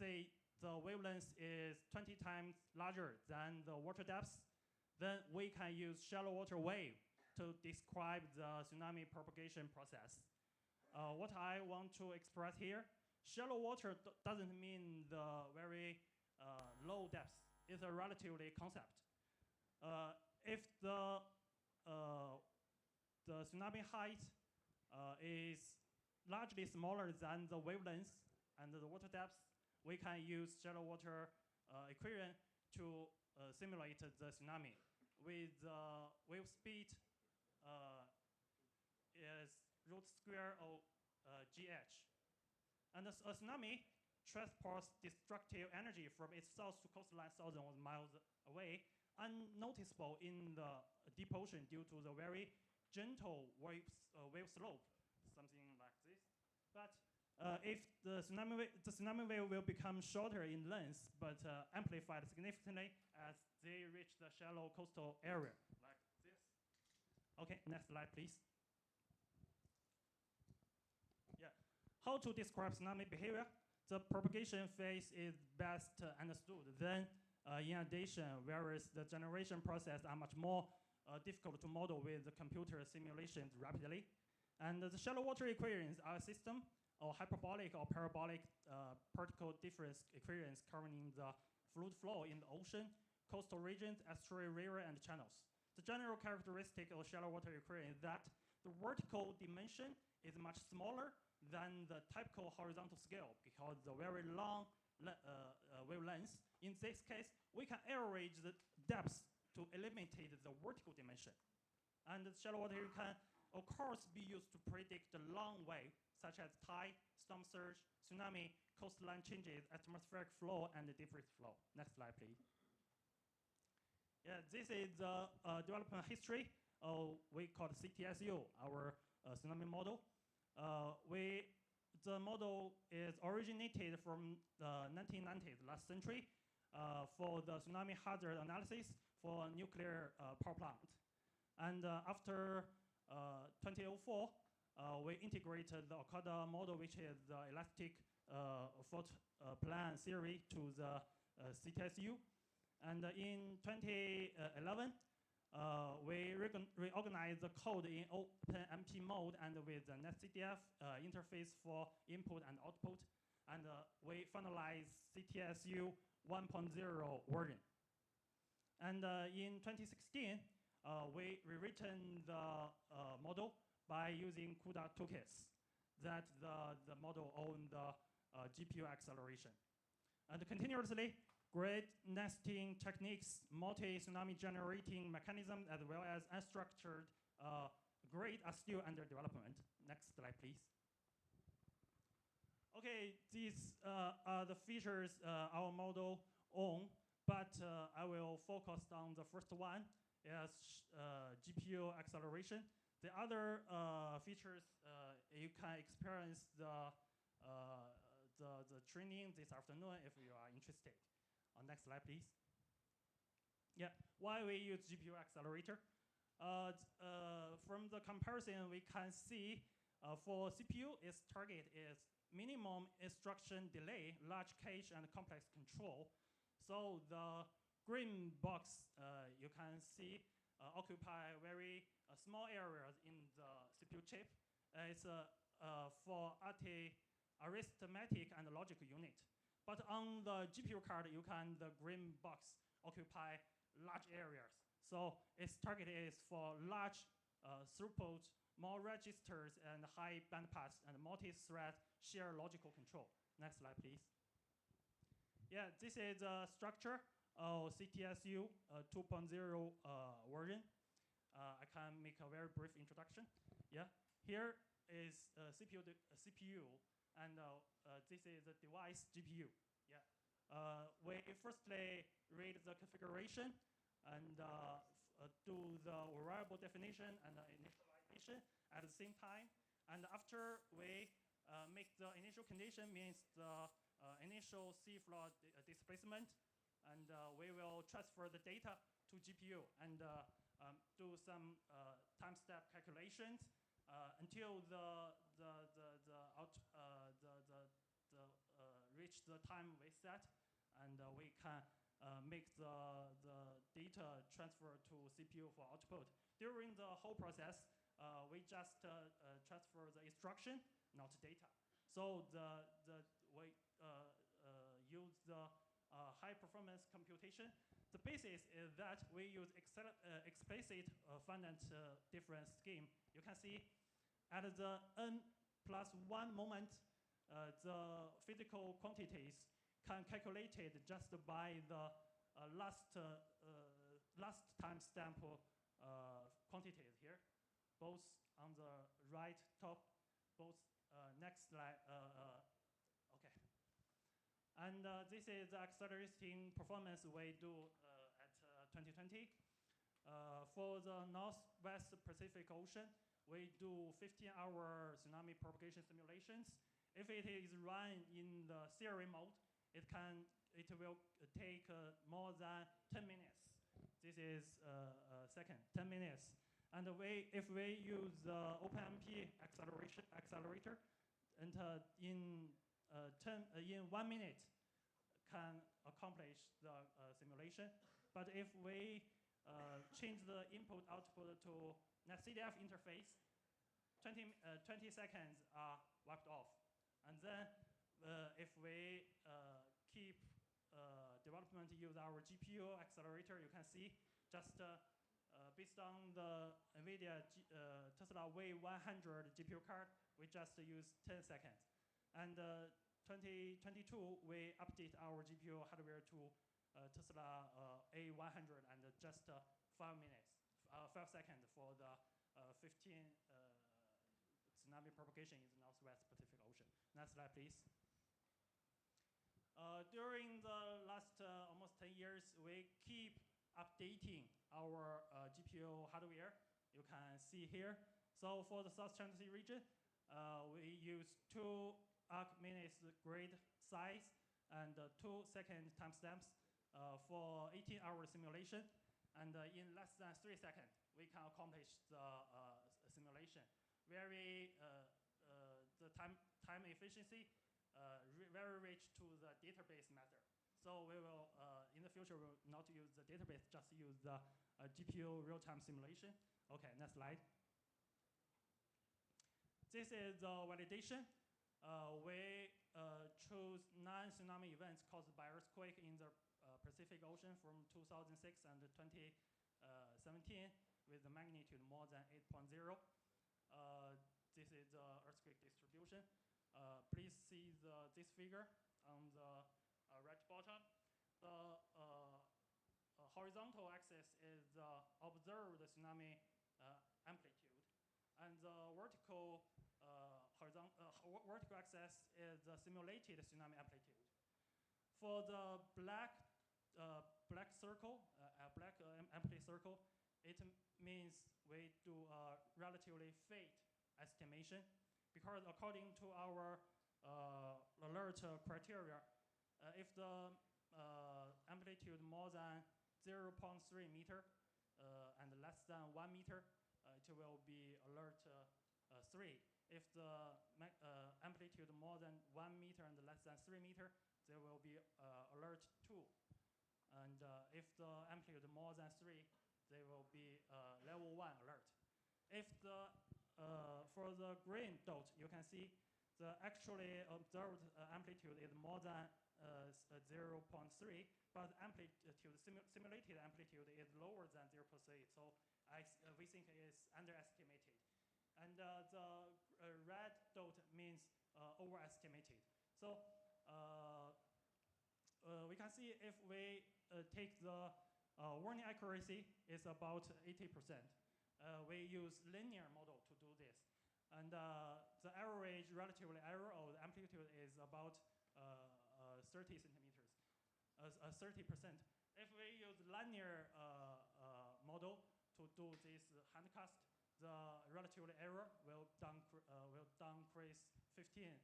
say the wavelength is 20 times larger than the water depth, then we can use shallow water wave to describe the tsunami propagation process. What I want to express here, shallow water doesn't mean the very low depth. It's a relatively concept. If the tsunami height is largely smaller than the wavelength and the water depth, we can use shallow water equation to simulate the tsunami. With wave speed is root square of GH. And a tsunami transports destructive energy from its source to coastline thousands of miles away, unnoticeable in the deep ocean due to the very gentle wave slope, something like this. But if the tsunami wave will become shorter in length, but amplified significantly as they reach the shallow coastal area, like this. Okay, next slide, please. Yeah, how to describe tsunami behavior? The propagation phase is best understood. Then inundation, whereas the generation process are much more difficult to model with the computer simulations rapidly. And the shallow water equations are a system or hyperbolic or parabolic particle difference equations covering the fluid flow in the ocean, coastal regions, estuary, river, and channels. The general characteristic of shallow water equation is that the vertical dimension is much smaller than the typical horizontal scale because the very long wavelengths. In this case, we can average the depth to eliminate the vertical dimension. And the shallow water can, of course, be used to predict the long wave, such as tide, storm surge, tsunami, coastline changes, atmospheric flow, and the debris flow. Next slide, please. Yeah, this is the development history. We call CTSU, our tsunami model. The model is originated from the 1990s, last century, for the tsunami hazard analysis for nuclear power plant. And after 2004, we integrated the Okada model, which is the elastic fault plan theory to the CTSU. And in 2011, we reorganized the code in OpenMP mode and with the NetCDF interface for input and output. And we finalized CTSU 1.0 version. And in 2016, we rewritten the model by using CUDA toolkits that the model on the GPU acceleration. And continuously, grid nesting techniques, multi-tsunami generating mechanism, as well as unstructured grid are still under development. Next slide, please. Okay, these are the features our model own, but I will focus on the first one, is GPU acceleration. The other features you can experience the training this afternoon if you are interested. Next slide, please. Yeah, why we use GPU accelerator? From the comparison, we can see for CPU, its target is minimum instruction delay, large cache, and complex control. So the green box you can see occupy very small areas in the CPU chip. It's for arithmetic and logic unit. But on the GPU card, the green box occupy large areas. So its target is for large throughput, more registers, and high bandpass, and multi-thread shared logical control. Next slide, please. Yeah, this is the structure of CTSU 2.0 version. I can make a very brief introduction. Yeah, here is CPU, and this is the device GPU. Yeah, we firstly read the configuration and do the variable definition and initialization at the same time. And after we make the initial condition, means the initial C floor displacement, and we will transfer the data to GPU and do some time step calculations until reach the time we set, and we can make the data transfer to CPU for output. During the whole process, we just transfer the instruction, not data. So we use the high performance computation. The basis is that we use explicit finite difference scheme. You can see at the n+1 moment, the physical quantities can calculate it just by the last timestamp quantities here, both on the right top, both next slide. Okay. And this is the accelerating performance we do at 2020. For the Northwest Pacific Ocean, we do 15-hour tsunami propagation simulations. If it is run in the theory mode, it will take more than 10 minutes. This is second, 10 minutes. And if we use the OpenMP accelerator, and in 1 minute can accomplish the simulation. But if we change the input-output to NetCDF interface, 20 seconds are wiped off. And then if we keep development use our GPU accelerator, you can see just based on the NVIDIA Tesla V100 GPU card, we just use 10 seconds. And 2022, we update our GPU hardware to Tesla A100 and just 5 seconds for the 15 tsunami propagation in the Northwest Pacific Ocean. Next slide, please. During the last almost 10 years, we keep updating our GPU hardware. You can see here. So for the South China Sea region, we use 2 arc-minutes grid size and 2-second timestamps for 18-hour simulation. And in less than 3 seconds, we can accomplish the simulation. The time efficiency very rich to the database method. So we will, in the future, we will not use the database, just use the GPU real-time simulation. Okay, next slide. This is the validation. We chose 9 tsunami events caused by earthquake in the Pacific Ocean from 2006 and 2017 with the magnitude more than 8.0. This is the earthquake distribution. Please see this figure on the right bottom. The horizontal axis is the observed tsunami amplitude, and the vertical vertical axis is the simulated tsunami amplitude. For the black circle, empty circle, it means we do a relatively fate estimation, because according to our alert criteria, if the amplitude more than 0.3 meter and less than 1 meter, it will be alert 3. If the amplitude more than 1 meter and less than 3 meter, there will be alert 2. And if the amplitude more than 3, there will be level 1 alert. If the for the green dot, you can see the actually observed amplitude is more than 0.3, but amplitude, simulated amplitude is lower than 0.3, so we think it is underestimated. And the red dot means overestimated. So we can see if we take the warning accuracy is about 80%. We use linear model to do this. And the average relatively error of the amplitude is about 30 centimeters, 30%. If we use linear model to do this handcast, the relative error will decrease 15%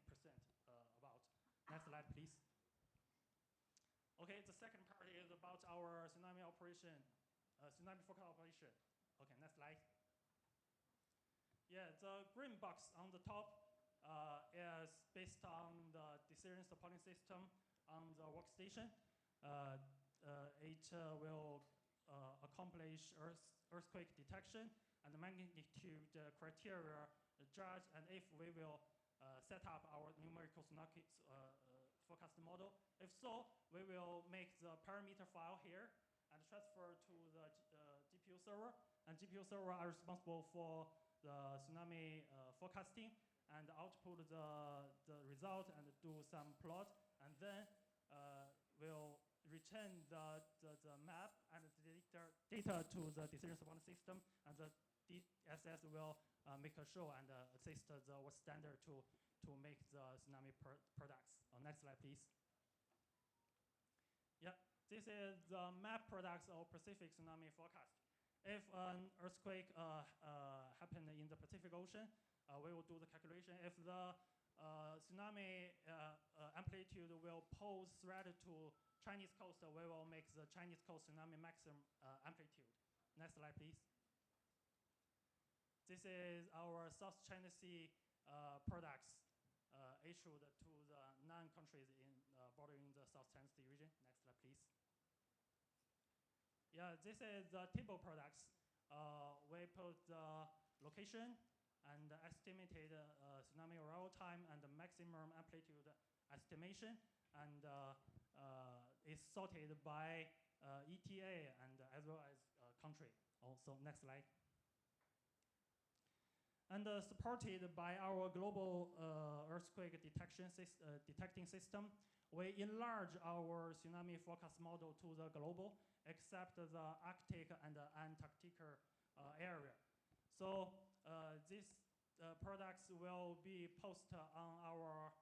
about. Next slide, please. Okay, the second part is about our tsunami operation, tsunami forecast operation. Okay, next slide. Yeah, the green box on the top is based on the decision supporting system on the workstation. It will accomplish earthquake detection and the magnitude criteria judge, and if we will set up our numerical tsunami forecast model. If so, we will make the parameter file here and transfer to the GPU server. And GPU server are responsible for the tsunami forecasting and output the result and do some plot, and then we'll return the map and the data to the decision support system, and the DSS will make a show and assist the work standard to make the tsunami products. Next slide, please. Yeah, this is the map products of Pacific tsunami forecast. If an earthquake happened in the Pacific Ocean, we will do the calculation. If the tsunami amplitude will pose threat to Chinese coast, we will make the Chinese coast tsunami maximum amplitude. Next slide, please. This is our South China Sea products issued to the 9 countries bordering the South China Sea region. Next slide, please. Yeah, this is the table products. We put the location and the estimated tsunami arrival time and the maximum amplitude estimation, and it's sorted by ETA and as well as country. Also, next slide. And supported by our global earthquake detecting system, we enlarge our tsunami forecast model to the global, except the Arctic and the Antarctic area. So these products will be posted on our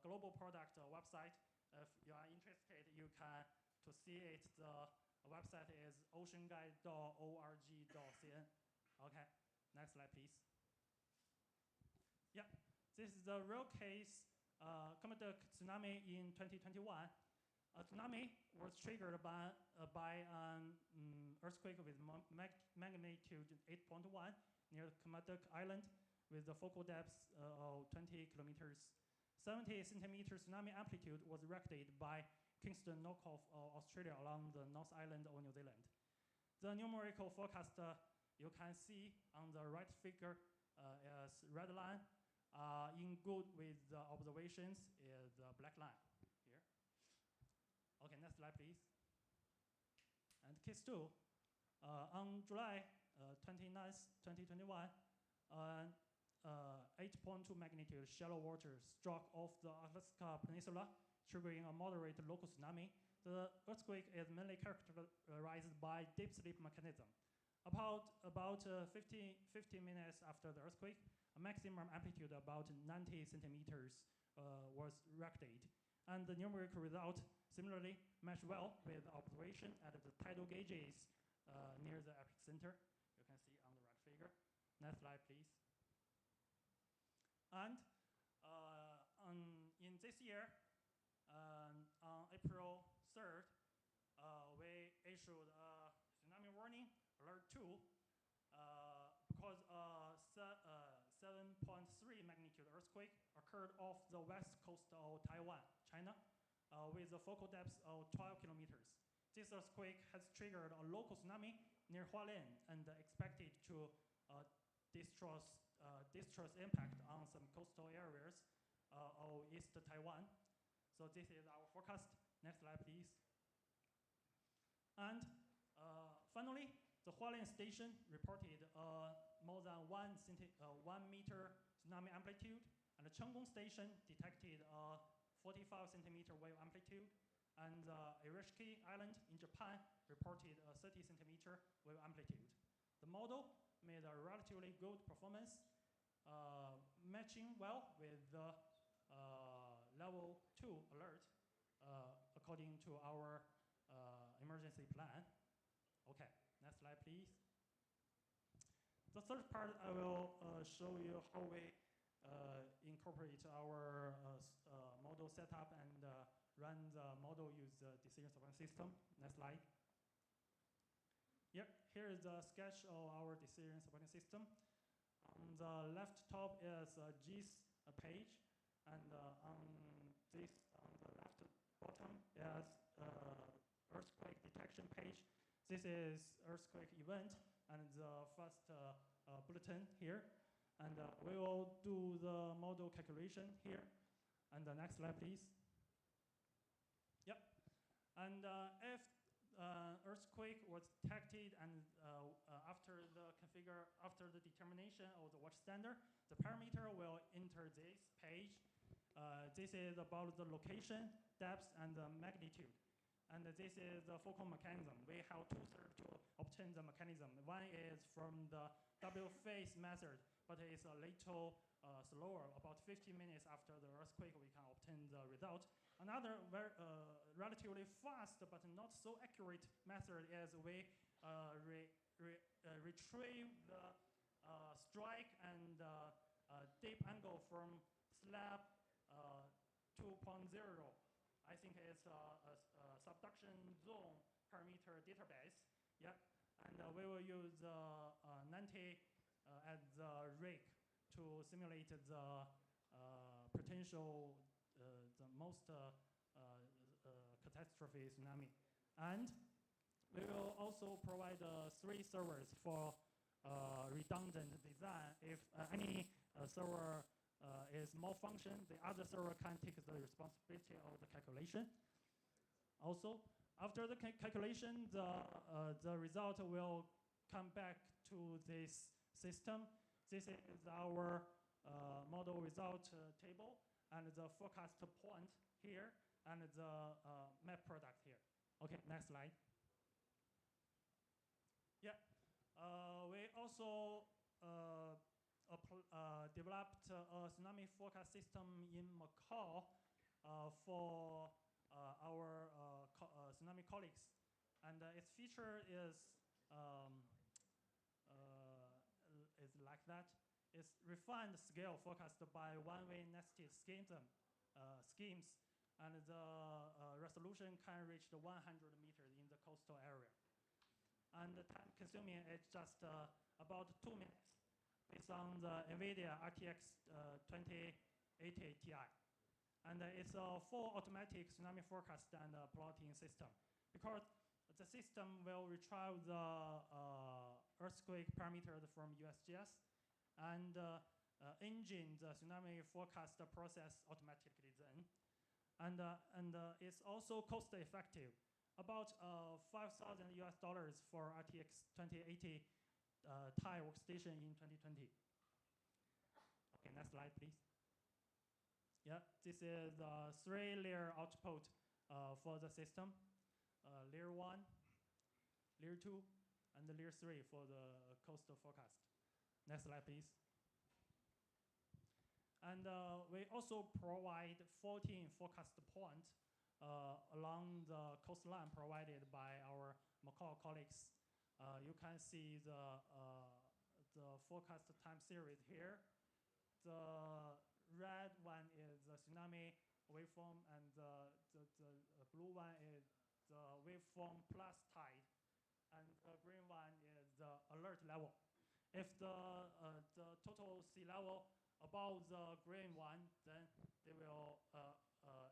global product website. If you are interested, you can to see it. The website is oceanguide.org.cn. Okay, next slide, please. Yeah, this is the real case Komodo tsunami in 2021. A tsunami was triggered by an earthquake with magnitude 8.1 near Komodo Island with the focal depth of 20 kilometers. 70 centimeter tsunami amplitude was recorded by Kingston knockoff of Australia along the North Island of New Zealand. The numerical forecast you can see on the right figure is red line. In good with the observations is the black line here. Okay, next slide, please. And case 2, on July 29th, 2021, 8.2 magnitude shallow water struck off the Alaska Peninsula, triggering a moderate local tsunami. The earthquake is mainly characterized by deep sleep mechanism. About 50 minutes after the earthquake, a maximum amplitude about 90 centimeters was recorded. And the numerical result similarly matched well with the observation at the tidal gauges near the epicenter. You can see on the right figure. Next slide, please. And in this year, on April 3rd, we issued a tsunami warning, alert 2, because a 7.3 magnitude earthquake occurred off the west coast of Taiwan, China, with a focal depth of 12 kilometers. This earthquake has triggered a local tsunami near Hualien and expected to distress impact on some coastal areas of East Taiwan. So this is our forecast. Next slide, please. And finally, the Hualien station reported more than 1 meter tsunami amplitude, and the Chenggong station detected a 45 centimeter wave amplitude, and Irishiki Island in Japan reported a 30 centimeter wave amplitude. The model made a relatively good performance, matching well with the level 2 alert according to our emergency plan. Okay, next slide, please. The third part, I will show you how we incorporate our model setup and run the model use decision support system. Next slide. Here is the sketch of our decision supporting system. On the left top is a GIS page, and on the left bottom is earthquake detection page. This is earthquake event and the first bulletin here. And we will do the model calculation here. And the next slide, please. Yep. And if earthquake was detected and after the determination of the watch standard, the parameter will enter this page. This is about the location, depth, and the magnitude. And this is the focal mechanism. We have two steps to obtain the mechanism. One is from the W phase method, but it's a little slower. About 15 minutes after the earthquake, we can obtain the result. Another very, relatively fast but not so accurate method is we retrieve the strike and deep angle from slab 2.0. I think it's a subduction zone parameter database. Yeah, and we will use 90 as the rate to simulate the potential, the most catastrophe tsunami. And we will also provide 3 servers for redundant design. If any server is malfunction, the other server can take the responsibility of the calculation. Also, after the calculation, the result will come back to this system. This is our model result table and the forecast point here and the map product here. Okay, next slide. Yeah, we also developed a tsunami forecast system in Macau for our tsunami colleagues. And its feature is like that. It's refined scale forecasted by one-way nested schemes, and the resolution can reach the 100 meters in the coastal area. And the time consuming is just about 2 minutes. It's on the NVIDIA RTX 2080 Ti. And it's a full automatic tsunami forecast and plotting system, because the system will retrieve the earthquake parameters from USGS and engine the tsunami forecast process automatically then. And it's also cost effective, about $5,000 for RTX 2080 Thai workstation in 2020. Okay, next slide, please. Yeah, this is the 3-layer output for the system. Layer 1, layer 2, and layer 3 for the coastal forecast. Next slide, please. And we also provide 14 forecast points along the coastline provided by our Macau colleagues. You can see the forecast time series here. The red one is the tsunami waveform, and the blue one is the waveform plus tide, and the green one is the alert level. If the total sea level above the green one, then they will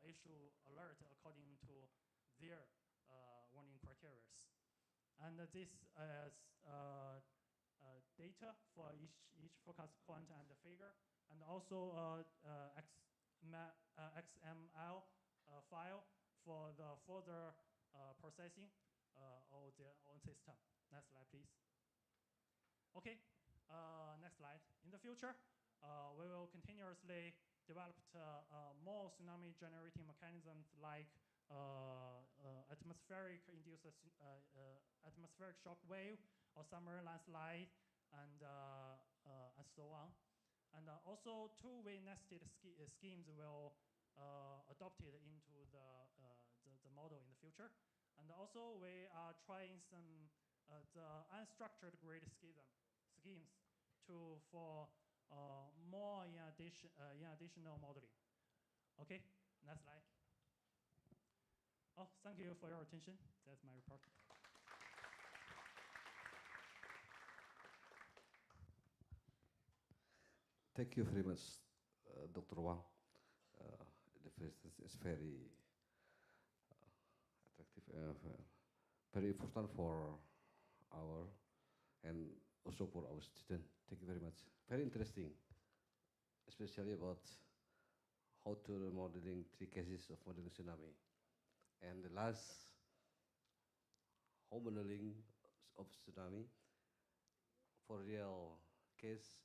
issue alert according to their warning criteria. And this is data for each forecast point and the figure, and also XML file for the further processing of their own system. Next slide, please. Okay, next slide. In the future, we will continuously develop more tsunami generating mechanisms like atmospheric induced atmospheric shock wave or summer landslide and so on. And also two-way nested schemes will adopted into the model in the future. And also we are trying some the unstructured grid schemes for more in additional modeling. Okay, next slide. Oh, thank you for your attention. That's my report. Thank you very much, Dr. Wang. The first is very attractive, very important for our and also for our students. Thank you very much. Very interesting, especially about how to modeling 3 cases of modeling tsunami. And the last, how modeling of tsunami for real case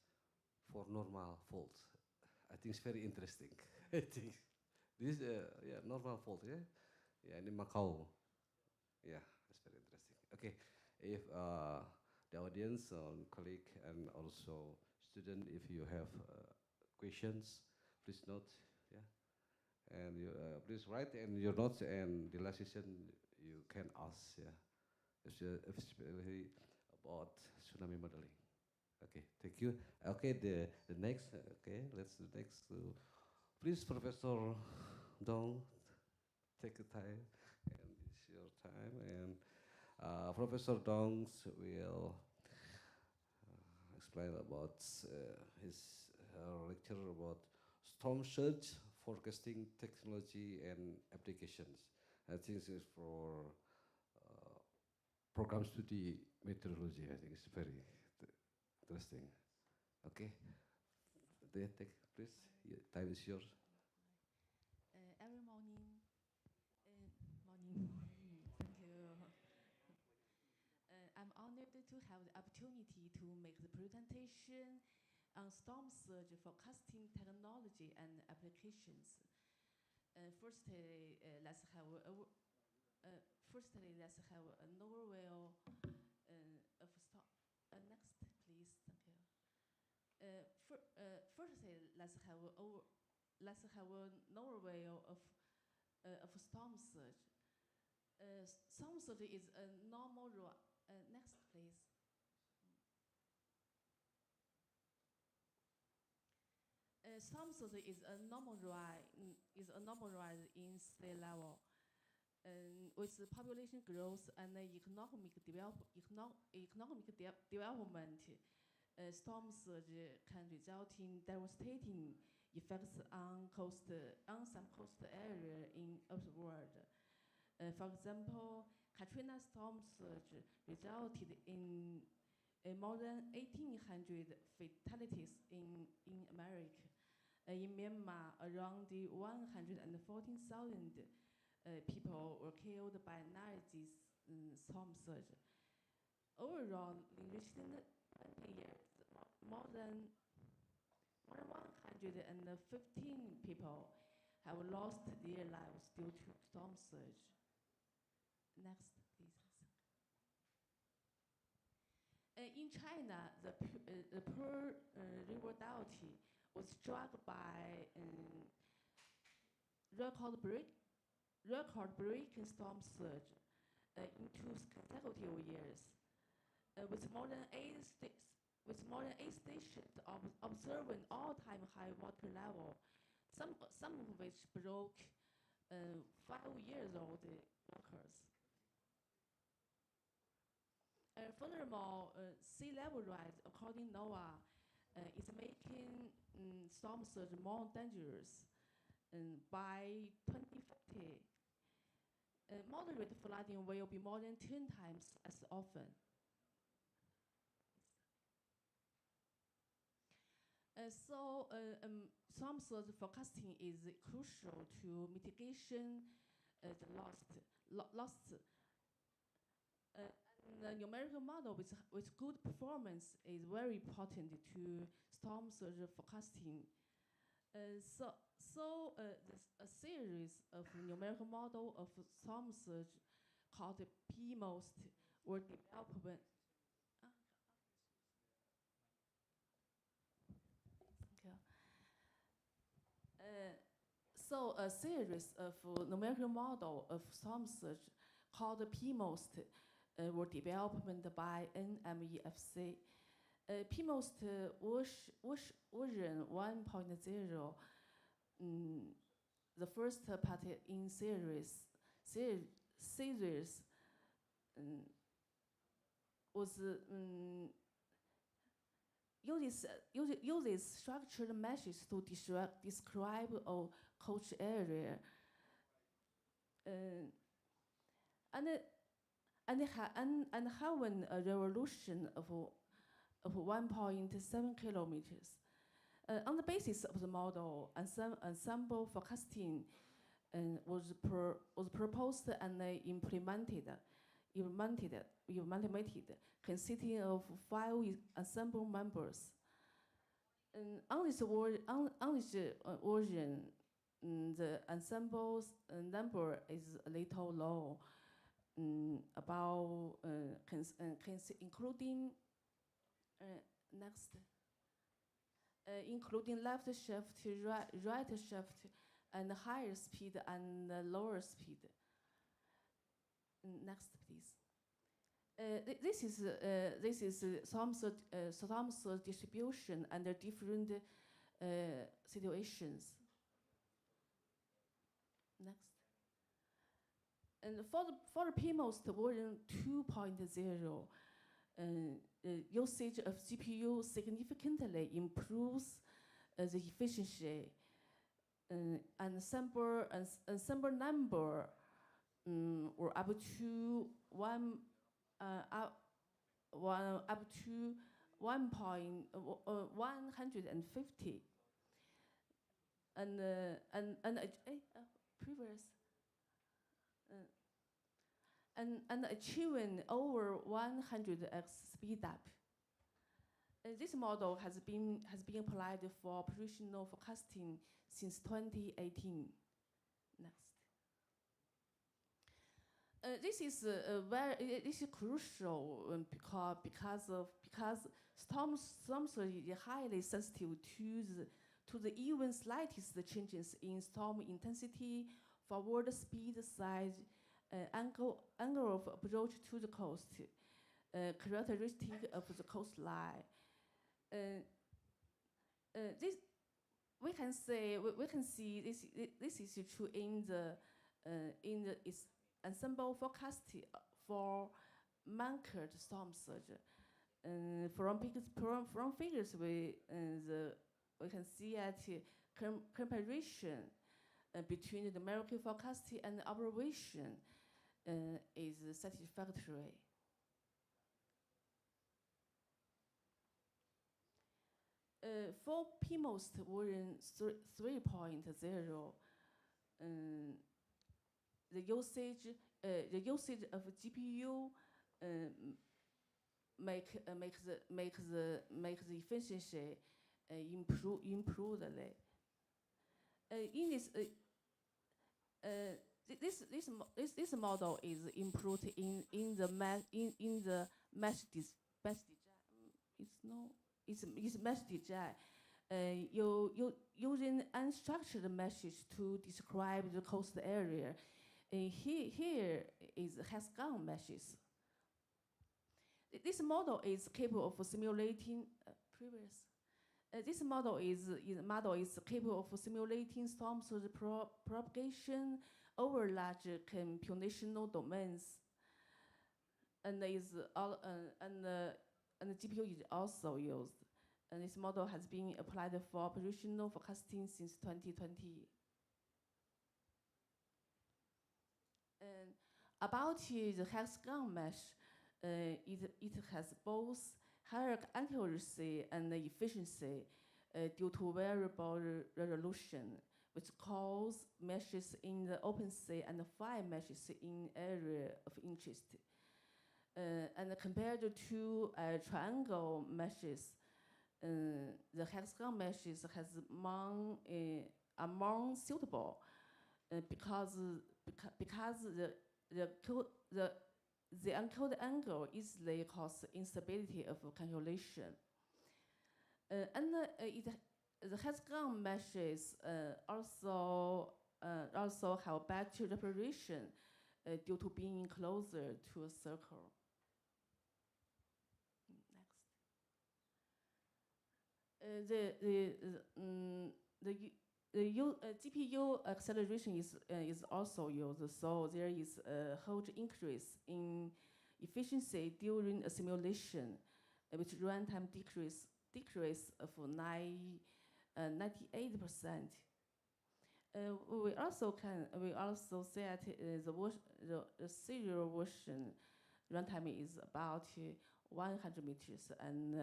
for normal fault. I think it's very interesting. I think this is normal fault, yeah? Yeah, in Macau. Yeah, it's very interesting. Okay, if the audience, colleague, and also student, if you have questions, please note, yeah? And you, please write in your notes, and the last session you can ask, yeah? Especially about tsunami modeling. Okay, thank you. Okay, the next, okay, let's do next. Please, Professor Dong, take the time, and it's your time. And Professor Dong will explain about his lecture about storm surge forecasting technology and applications. I think this is for program study meteorology. I think it's very interesting. Okay, take please. Time is yours. Every morning, morning. Thank you. I'm honored to have the opportunity to make the presentation on storm surge forecasting technology and applications. Firstly, let's have an overview of storm. Next, please. Thank you. Firstly, let's have an overview of storm surge. Storm surge is a normal. Next, please. Storm surge is a normal rise in sea level. With the population growth and economic development, storm surge can result in devastating effects on some coast area in of the world. For example, Katrina storm surge resulted in more than 1,800 fatalities in America. In Myanmar, around 114,000 people were killed by this storm surge. Overall, in recent 20 years, more than 115 people have lost their lives due to storm surge. Next, please. In China, the Pearl River Delta was struck by record-breaking storm surge in 2 consecutive years, with more than eight stations observing all-time high water level, some of which broke 5-year-old records. Furthermore, sea level rise, according to NOAA, is making storm surge more dangerous. By 2050, moderate flooding will be more than 10 times as often. Storm surge forecasting is crucial to mitigation the loss. The numerical model with good performance is very important to storm surge forecasting. There's a series of numerical model of storm surge called the PMOST were developed. So a series of numerical model of storm surge called the PMOST were developed by NMEFC. PMOST version 1.0, the first part in series was uses structured measures to describe a coast area, and having a resolution of 1.7 kilometers. On the basis of the model, ensemble forecasting was proposed and implemented, consisting of 5 ensemble members. On this version, the ensemble's number is a little low, about including including left shift, right shift, and higher speed and lower speed. Next, please. This is storm surge distribution under different situations. Next. And for the PMOST version 2.0, usage of GPU significantly improves the efficiency, and ensemble number were up to 150, and previous. And achieving over 100x speed up. This model has been applied for operational forecasting since 2018. Next. This is crucial because storm surge is highly sensitive to the even slightest changes in storm intensity, forward speed, size, angle of approach to the coast, characteristic of the coastline. We can see this is true in the ensemble forecast for Manchard storm surge. From figures we can see that comparison between the numerical forecasting and observation is satisfactory. For PMOST version 3.0, the usage of GPU make the efficiency improved. In this model is improved in the mesh design. It's mesh design. You using unstructured meshes to describe the coast area. Here is hexagon meshes. This model is capable of simulating This model is capable of simulating storm surge propagation over large computational domains, and the GPU is also used. And this model has been applied for operational forecasting since 2020. And about the hexagon mesh, it has both higher accuracy and efficiency due to variable resolution, which calls meshes in the open sea and 5 meshes in area of interest. And compared to triangle meshes, the hexagon meshes are more suitable because the uncoded angle easily causes instability of calculation. The hexagon meshes also have better representation due to being closer to a circle. Next. GPU acceleration is also used, so there is a huge increase in efficiency during a simulation, which runtime decrease of 98%. We also set the serial version runtime is about 100 meters, and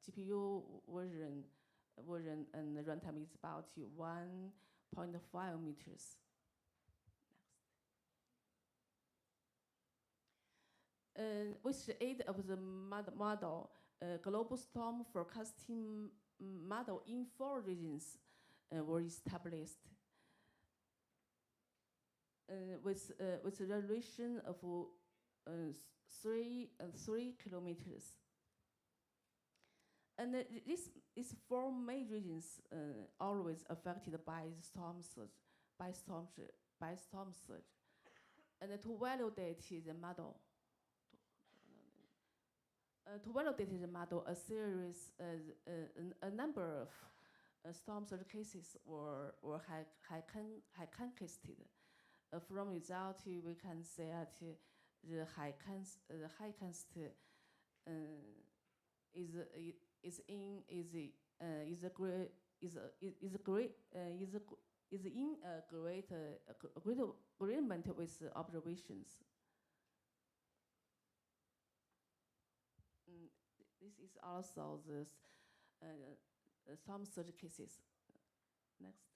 GPU version and the runtime is about 1.5 meters. Next. With the aid of the model, global storm forecasting model in 4 regions were established. With a resolution of 3 kilometers. And these 4 main regions always affected by storm surge. And to validate the model, a number of storm surge cases were high contested. From result, we can say that the high const is in great agreement with observations. This is also the storm surge cases. Next.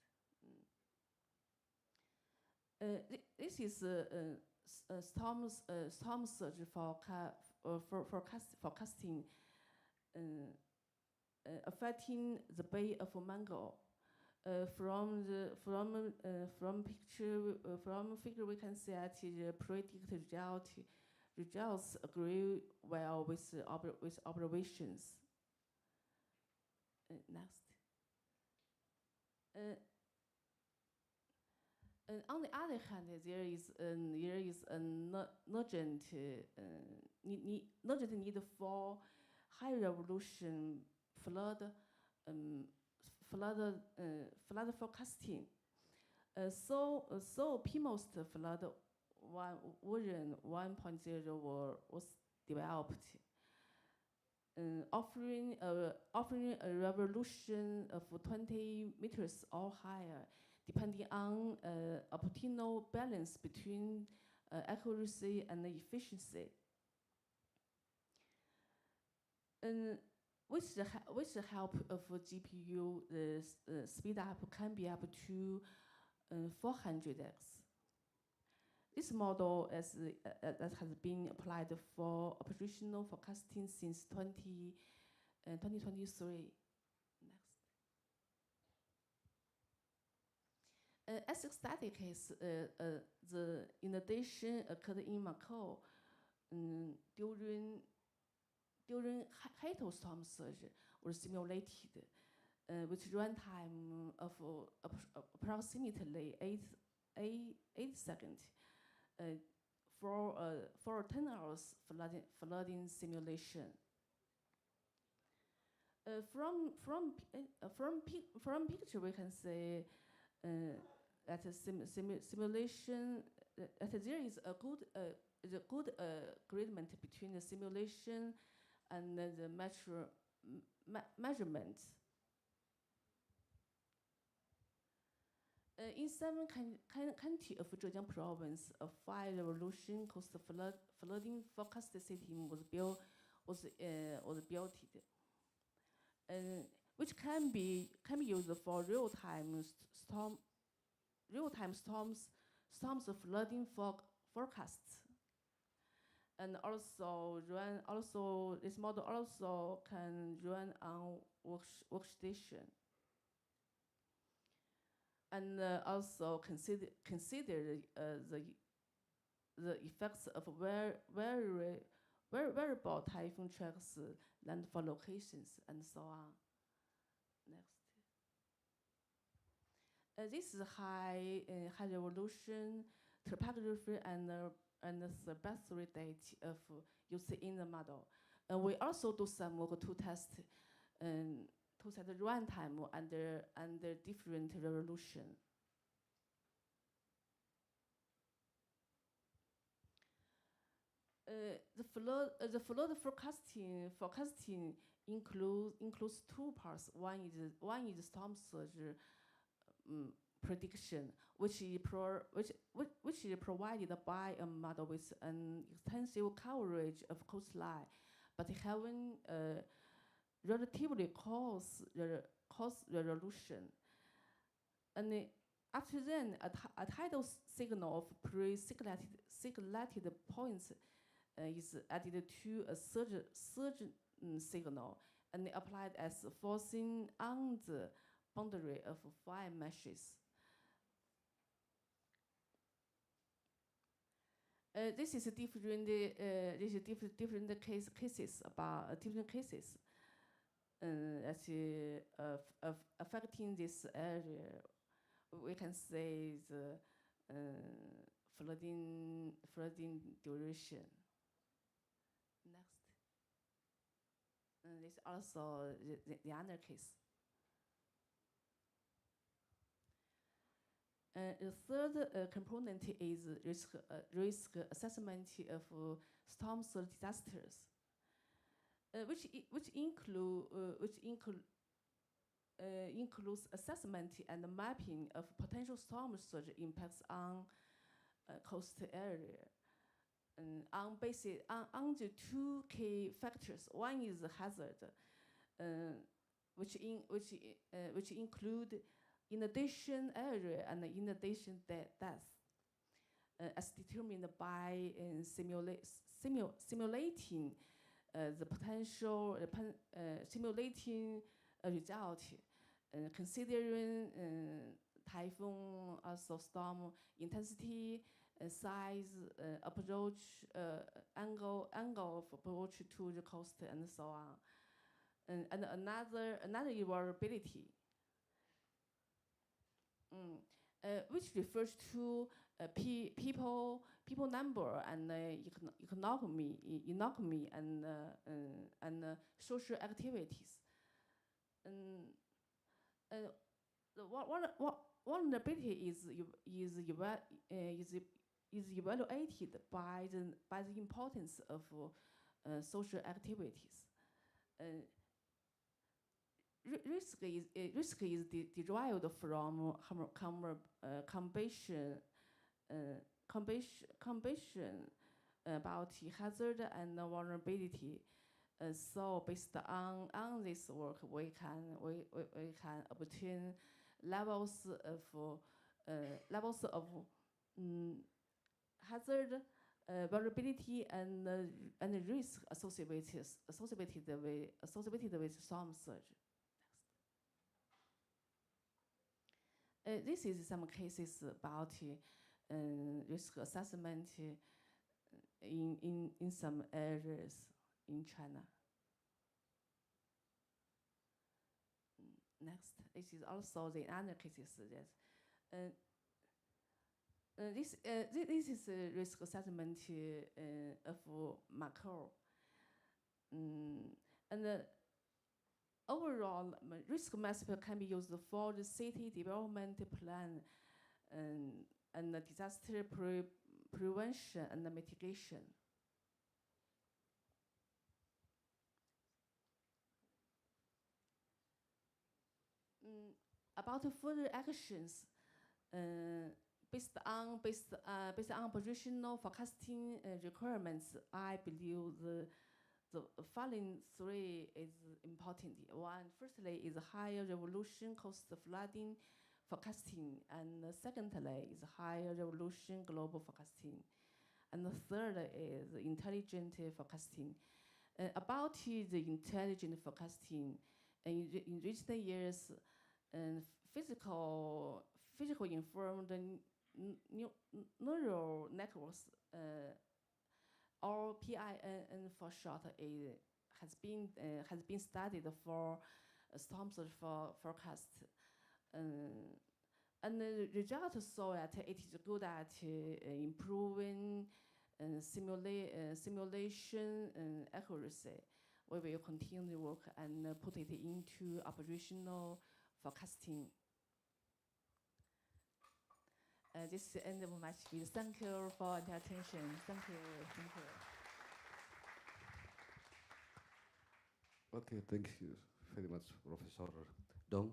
This is storm surge forecasting affecting the Bay of Bengal. From figure we can see that the predicted results agree well with observations. Next. On the other hand, there is an urgent need for high resolution flood forecasting. So PMOST flood version 1.0 was developed. offering a revolution of 20 meters or higher, depending on optimal balance between accuracy and efficiency. With the help of GPU, the speed up can be up to 400x. This model that has been applied for operational forecasting since 2023. Next. As a static case, the inundation occurred in Macau during hailstorm surge was simulated with runtime of approximately 8 seconds for 10 hours flooding simulation. From picture we can say that simulation that there is a good agreement between the simulation and the measurements. In 7 counties of Zhejiang province, a 5 revolution coast flooding forecast system was built, which can be used for real-time storms flooding forecasts. And also this model also can run on workstation. And also consider the effects of variable typhoon tracks, landfall locations, and so on. Next. This is high resolution topography and the battery date of used in the model. And we also do some work to test the runtime under different resolution. The flood forecasting includes 2 parts. One is storm surge prediction, which is provided by a model with an extensive coverage of coastline, but having relatively close resolution. And after then, a tidal signal of pre-selected points is added to a surge signal and applied as forcing on the boundary of 5 meshes. This is different cases about different cases affecting this area. We can say the flooding duration. Next. This also the other case. The third component is risk assessment of storm surge disasters, which includes assessment and mapping of potential storm surge impacts on coast area. On the 2 key factors. One is the hazard, which include inundation area and inundation depth, as determined by simulating the potential simulating result, considering typhoon, also storm intensity, size, approach, angle of approach to the coast, and so on. And another vulnerability, which refers to people number and economy and social activities. Vulnerability is evaluated by the importance of social activities. uh, risk is derived from combination about hazard and vulnerability. So based on this work, we can obtain levels of hazard, vulnerability, and risk associated with storm surge. This is some cases about risk assessment in some areas in China. Next, this is also the other cases that this is a risk assessment of Macau. And overall, risk map can be used for the city development plan and disaster prevention and mitigation. About further actions, based on positional forecasting requirements, I believe the following three is important. One, firstly, is higher resolution cost flooding forecasting, and secondly is higher resolution global forecasting, and the third is intelligent forecasting. About the intelligent forecasting, in recent years, physical informed neural networks, or PIN for short, has been studied for storm surge forecast. And the results show that it is good at improving simulation accuracy. We will continue the work and put it into operational forecasting. This is the end of my speech. Thank you for your attention. Thank you. Thank you. Okay, thank you very much, Professor Dong.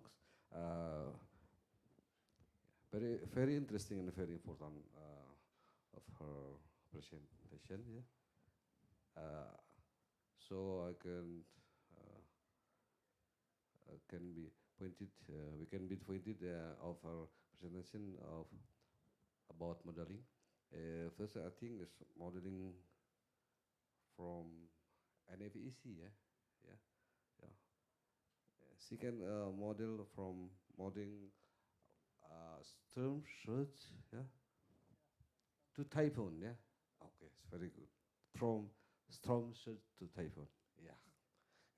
Very interesting and very important of her presentation. Yeah. So I can be pointed. We can be pointed of our presentation of about modeling. First, I think is modeling from NFEC. Yeah. Second, model from modeling storm surge. Yeah. To typhoon. Yeah. Okay, it's very good. From storm surge to typhoon. Yeah.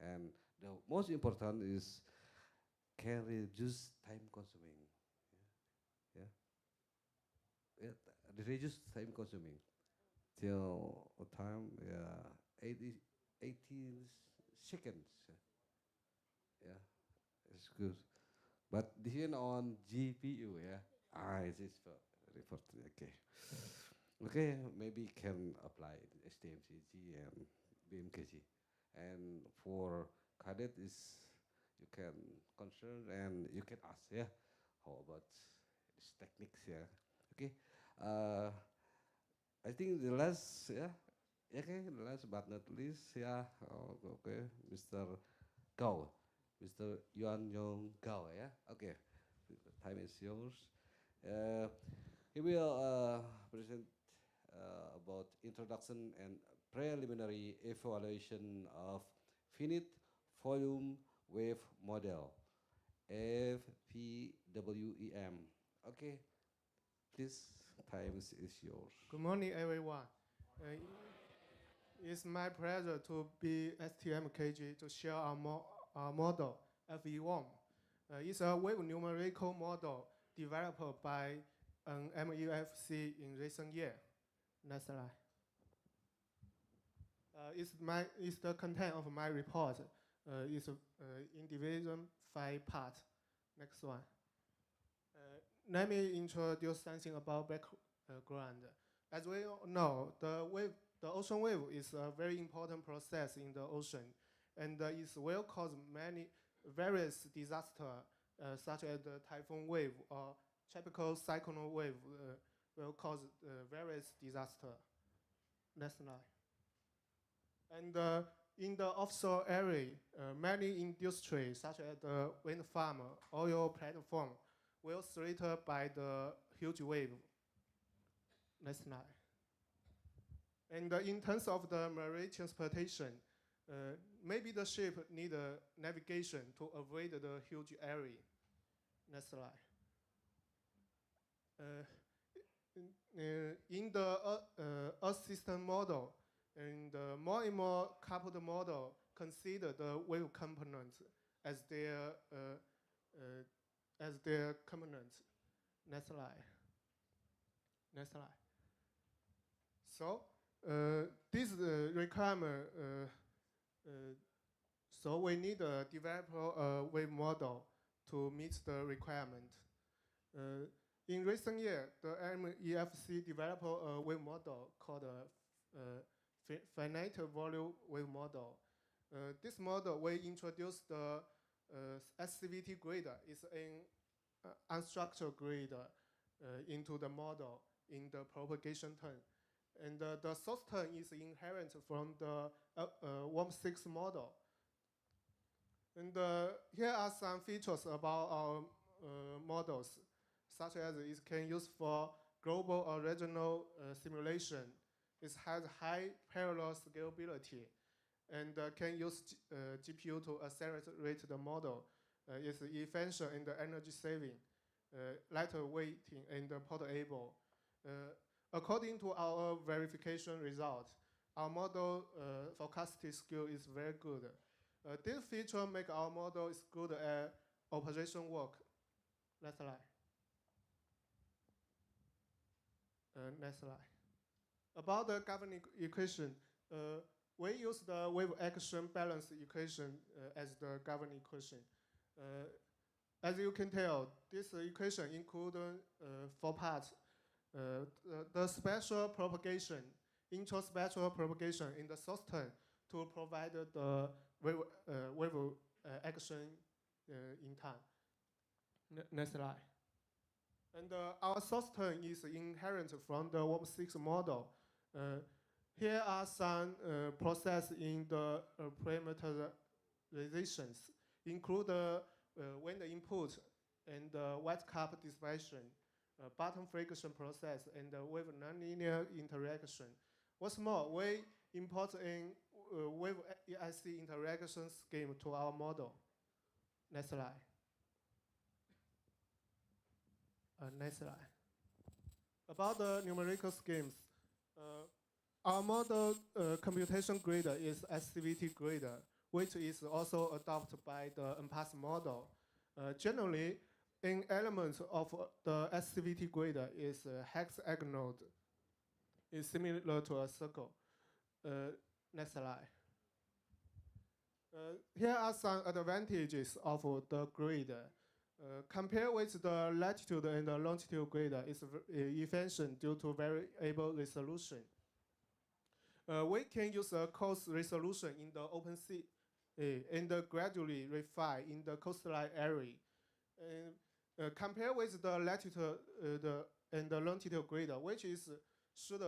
And the most important is can reduce time consuming. Yeah. Reduce time consuming till time 18 seconds. Yeah, it's good. But depend on GPU. Yeah. It is very important. Okay. Okay, maybe can apply STMKG and BMKG. And for cadet is you can concern and you can ask, yeah, how about this techniques, yeah. Okay. I think the last, yeah, okay, the last but not least, yeah, okay, Mr. Gao, Mr. Yuan Yong Gao, yeah, okay, the time is yours. He will present about introduction and preliminary evaluation of finite volume wave model, FVWEM. Okay, this time is yours. Good morning, everyone. It's my pleasure to be STMKG to share our model, FEWOM. It's a wave numerical model developed by MEFC in recent years. Next slide. It's the content of my report. It's in division 5 part. Next one. Let me introduce something about background. As we all know, the ocean wave is a very important process in the ocean. and it will cause many various disasters, such as the typhoon wave or tropical cyclone wave will cause various disasters. Next slide. And in the offshore area, many industries, such as the wind farm, oil platform, will threatened by the huge wave. Next slide. And in terms of the marine transportation, maybe the ship need navigation to avoid the huge area. Next slide. In the Earth system model, and more and more coupled model consider the wave components as their components. Next slide. Next slide. So this requirement. So we need to develop a wave model to meet the requirement. In recent years, the NMEFC developed a wave model called a finite volume wave model. This model will introduce the SCVT grid. It's an unstructured grid into the model in the propagation term. And the source term is inherent from the WOM6 model. And here are some features about our models, such as it can use for global or regional simulation. It has high parallel scalability and can use GPU to accelerate the model. It's efficient and energy saving, lighter weighting and portable. According to our verification result, our model forecasting skill is very good. This feature make our model is good at operation work. Next slide. Next slide. About the governing equation, we use the wave action balance equation as the governing equation. As you can tell, this equation includes 4 parts. The spatial propagation, intraspatial propagation in the source term to provide the wave action in time. Next slide. And our source term is inherent from the WOM6 model. Here are some process in the parameterizations, include wind input and white cup dispersion, bottom friction process, and wave nonlinear interaction. What's more, we import a wave EIC interaction scheme to our model. Next slide. Next slide. About the numerical schemes, our model computation grid is SCVT grid, which is also adopted by the MPAS model. Generally, an element of the SCVT grid is hexagonal. It's similar to a circle. Next slide. Here are some advantages of the grid. Compared with the latitude and the longitude grid, it's efficient due to variable resolution. We can use a coarse resolution in the open sea and gradually refine in the coastline area. Compared with the latitude and the longitude grid, which should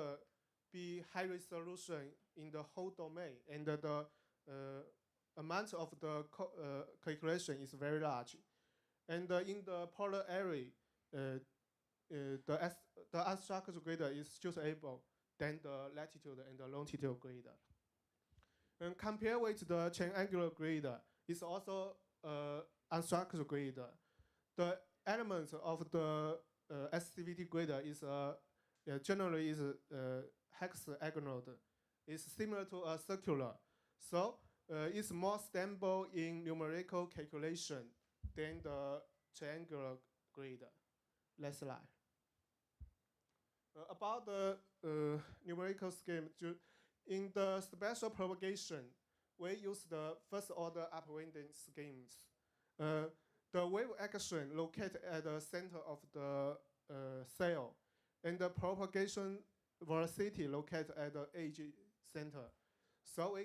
be high resolution in the whole domain, and the amount of the calculation is very large. And in the polar area, the unstructured grid is suitable than the latitude and the longitude grid. And compared with the triangular grid, it's also unstructured grid. The elements of the SCVT grid is generally is hexagonal. It's similar to a circular, so it's more stable in numerical calculation than the triangular grid. Next slide. About the numerical scheme, in the spatial propagation, we use the first order upwinding schemes. The wave action located at the center of the sail, and the propagation velocity located at the edge center. So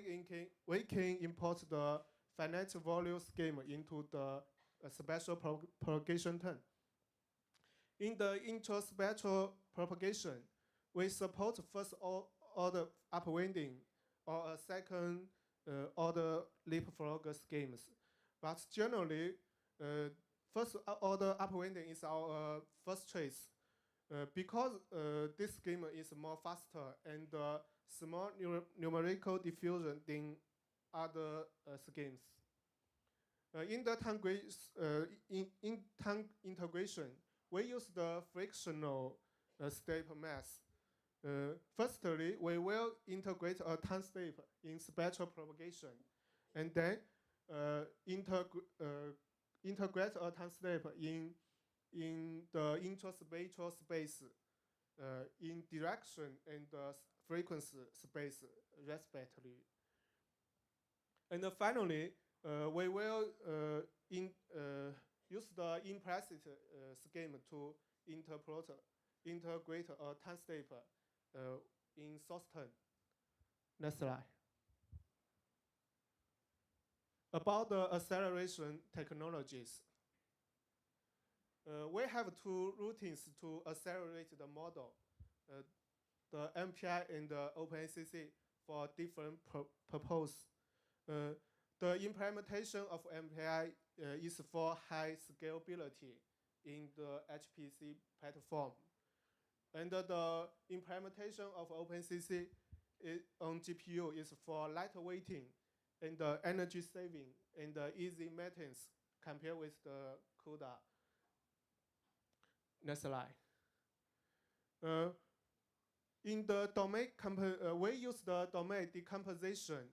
we can import the finite volume scheme into the spatial propagation term. In the intraspectral propagation, we support first order upwinding or a second order leapfrog schemes. But generally, first order upwinding is our first choice because this scheme is more faster and small numerical diffusion than other schemes. In the tongue integration, we use the frictional step mass. Firstly, we will integrate a time step in spectral propagation, and then integrate a time step in the intraspectral space in direction and frequency space, respectively. And finally, we will use the implicit scheme to integrate a time step in source term. Next slide. About the acceleration technologies. We have two routines to accelerate the model, the MPI and the OpenACC for different purposes. The implementation of MPI is for high scalability in the HPC platform. And the implementation of OpenACC on GPU is for lightweighting and energy saving and easy maintenance compared with the CUDA. Next slide. In the domain, we use the domain decomposition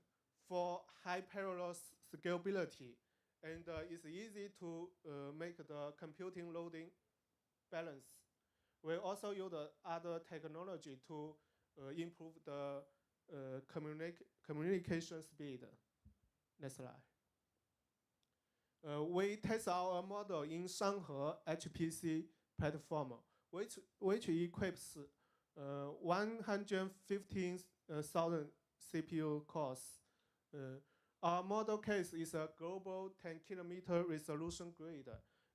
for high parallel scalability, and it's easy to make the computing loading balance. We also use other technology to improve the communication speed. Next slide. We test our model in Shanghe HPC platform, which equips 115,000 CPU cores. Our model case is a global 10-kilometer resolution grid.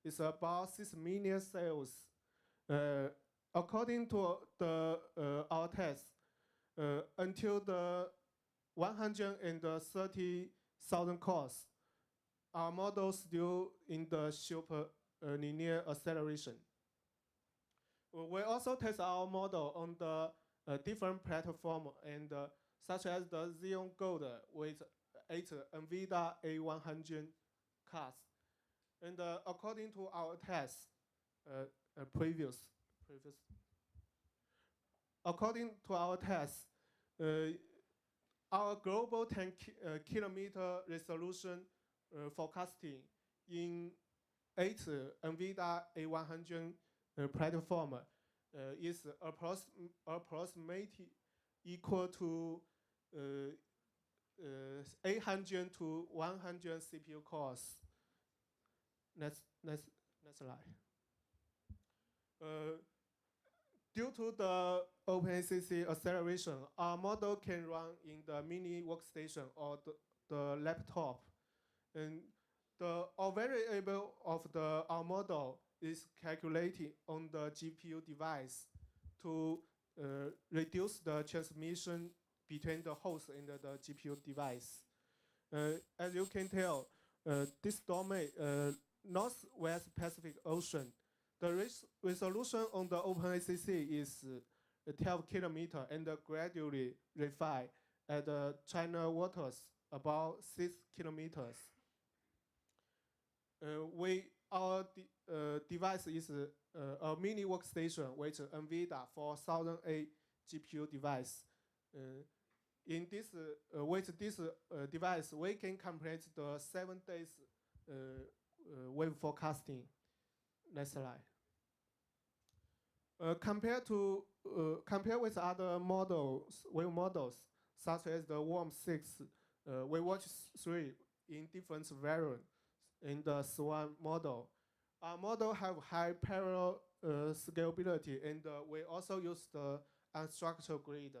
It's about 6 million cells. According to our test, until the 130,000 cores, our model still in the super linear acceleration. We also test our model on the different platform and such as the Xeon Gold with 8 NVIDIA A100 cards. And according to our test, according to our test, our global 10-kilometer resolution forecasting in 8 NVIDIA A100 platform is approximately equal to 800 to 100 CPU cores. Next slide. Due to the OpenACC acceleration, our model can run in the mini workstation or the laptop. And our variable of our model is calculated on the GPU device to reduce the transmission between the host and the GPU device. As you can tell, this domain, Northwest Pacific Ocean, the resolution on the OpenACC is 12 kilometers and gradually refined at China waters about 6 kilometers. Our device is a mini workstation with NVIDIA 4008 GPU device. With this device, we can complete the 7 days wave forecasting. Next slide. Compared with other wave models, such as the WORM6, WaveWatch 3 in different variants in the SWAN model. Our model have high parallel scalability, and we also use the unstructured grid.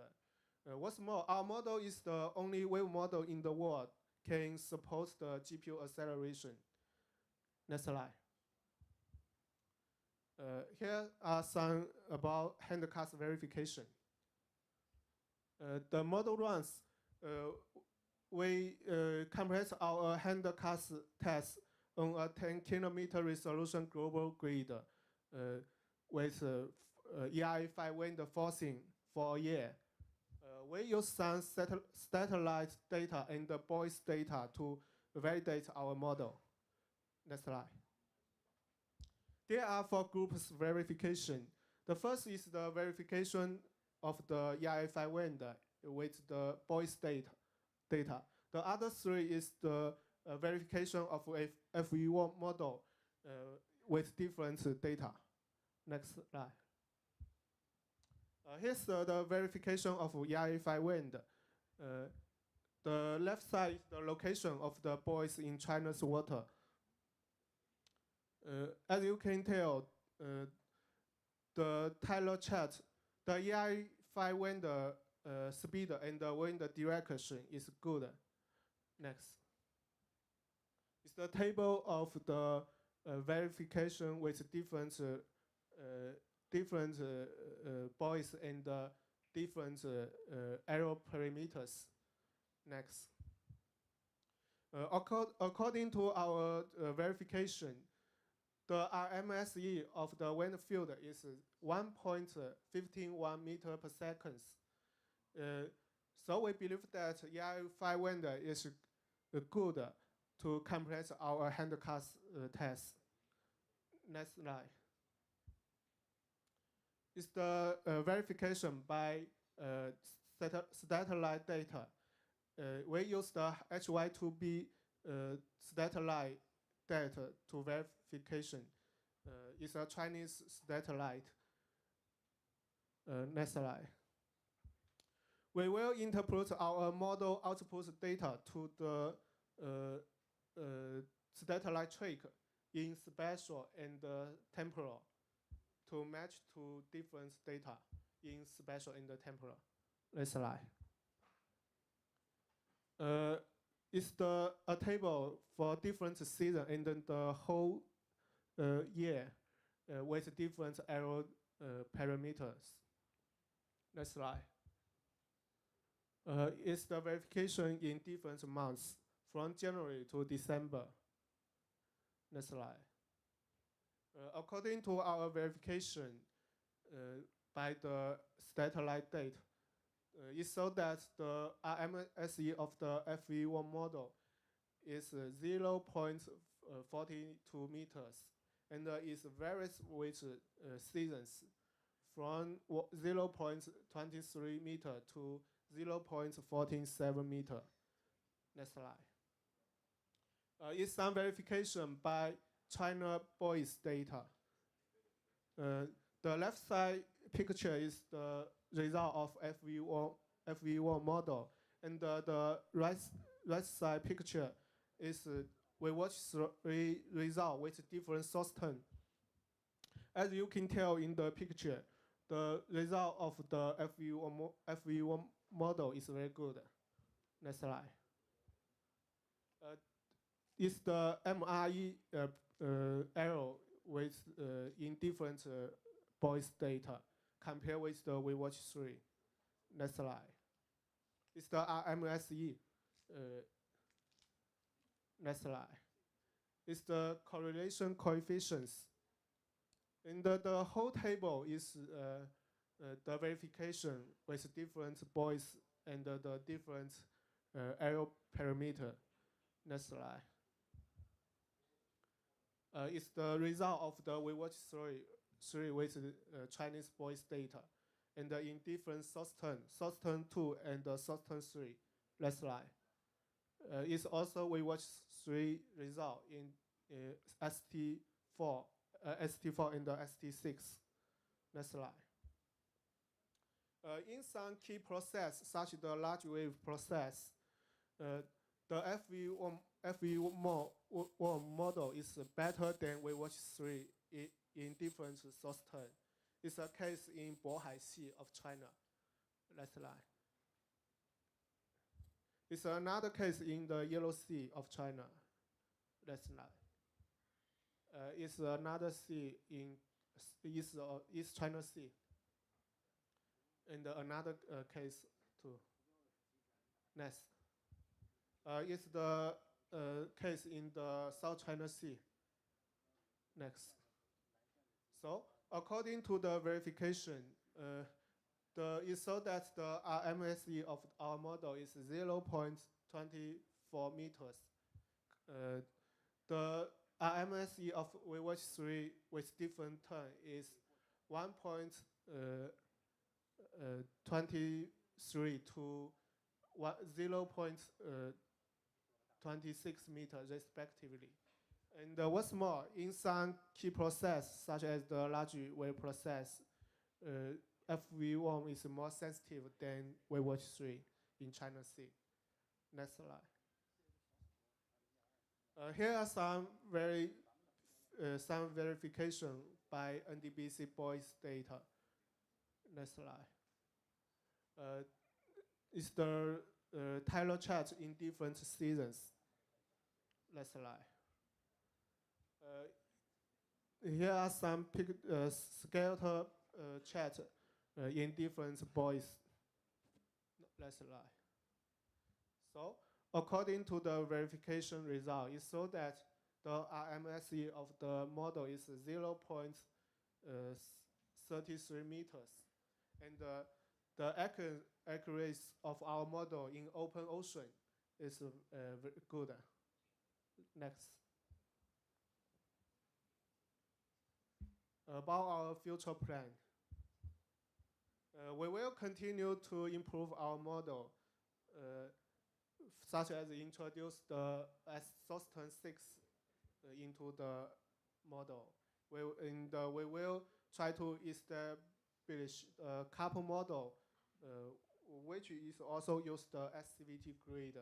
What's more, our model is the only wave model in the world can support the GPU acceleration. Next slide. Here are some about handcast verification. The model runs, we compress our handcast test on a 10 km resolution global grid with EI5 wind forcing for a year. We use some satellite data and the voice data to validate our model. Next slide. There are 4 groups verification. The first is the verification of the EI5 wind with the voice data. The other 3 is the verification of a FE1 model with different data. Next slide. Here's the verification of EI5 wind. The left side is the location of the buoys in China's water. As you can tell, the Tyler chart, the EI5 wind speed and the wind direction is good. Next. It's the table of the verification with different buoys and different error parameters. Next. According to our verification, the RMSE of the wind field is 1.151 meter per second. So we believe that EI5 wind is good to compress our handcast test. Next slide. It's the verification by satellite data. We use the HY2B satellite data to verification. It's a Chinese satellite. Next slide. We will interpret our model output data to the satellite track in spatial and temporal to match to different data in spatial and temporal. Next slide. It's a table for different seasons and then the whole year with different error parameters. Next slide. It's the verification in different months from January to December. Next slide. According to our verification by the satellite data, it showed that the RMSE of the FE1 model is 0.42 meters and it varies with seasons from 0.23 meter to 0.147 meter. Next slide. It's some verification by China voice data. The left side picture is the result of FE1 model, and the right side picture is we watch 3 results with different source term. As you can tell in the picture, the result of the FE1 model is very good. Next slide. It's the MRE error with in different voice data compared with the we watch 3. Next slide. It's the RMSE. Next slide. It's the correlation coefficients. And the whole table is the verification with different voice and the different error parameter. Next slide. It's the result of the we watch 3 with Chinese voice data, and in different source term 2 and source term 3. Next slide. It's also we watch 3 result in ST4 and ST6. Next slide. In some key process, such as the large wave process, the FE1 model is better than we watch 3 in different source term. It's a case in Bohai Sea of China. Next slide. It's another case in the Yellow Sea of China. That's not. It's another sea in East China Sea. And another case too. Next. It's the case in the South China Sea. Next. So according to the verification, it showed that the RMSE of our model is 0.24 meters. The RMSE of WaveWatch 3 with different turn is 1.23 to 0.26 meters respectively. And what's more, in some key process, such as the large wave process, FV1 is more sensitive than WaveWatch 3 in China Sea. Next slide. Here are some verification by NDBC boys data. Next slide. It's the tidal chart in different seasons. Next slide. Here are some skeletal chart in different boys. Next slide. So, according to the verification result, it showed that the RMSE of the model is 0.33 meters. And the accuracy of our model in open ocean is very good. Next. About our future plan. We will continue to improve our model, such as introduce the Soston 6 into the model. We will try to establish a couple model, which is also use the SCVT grid,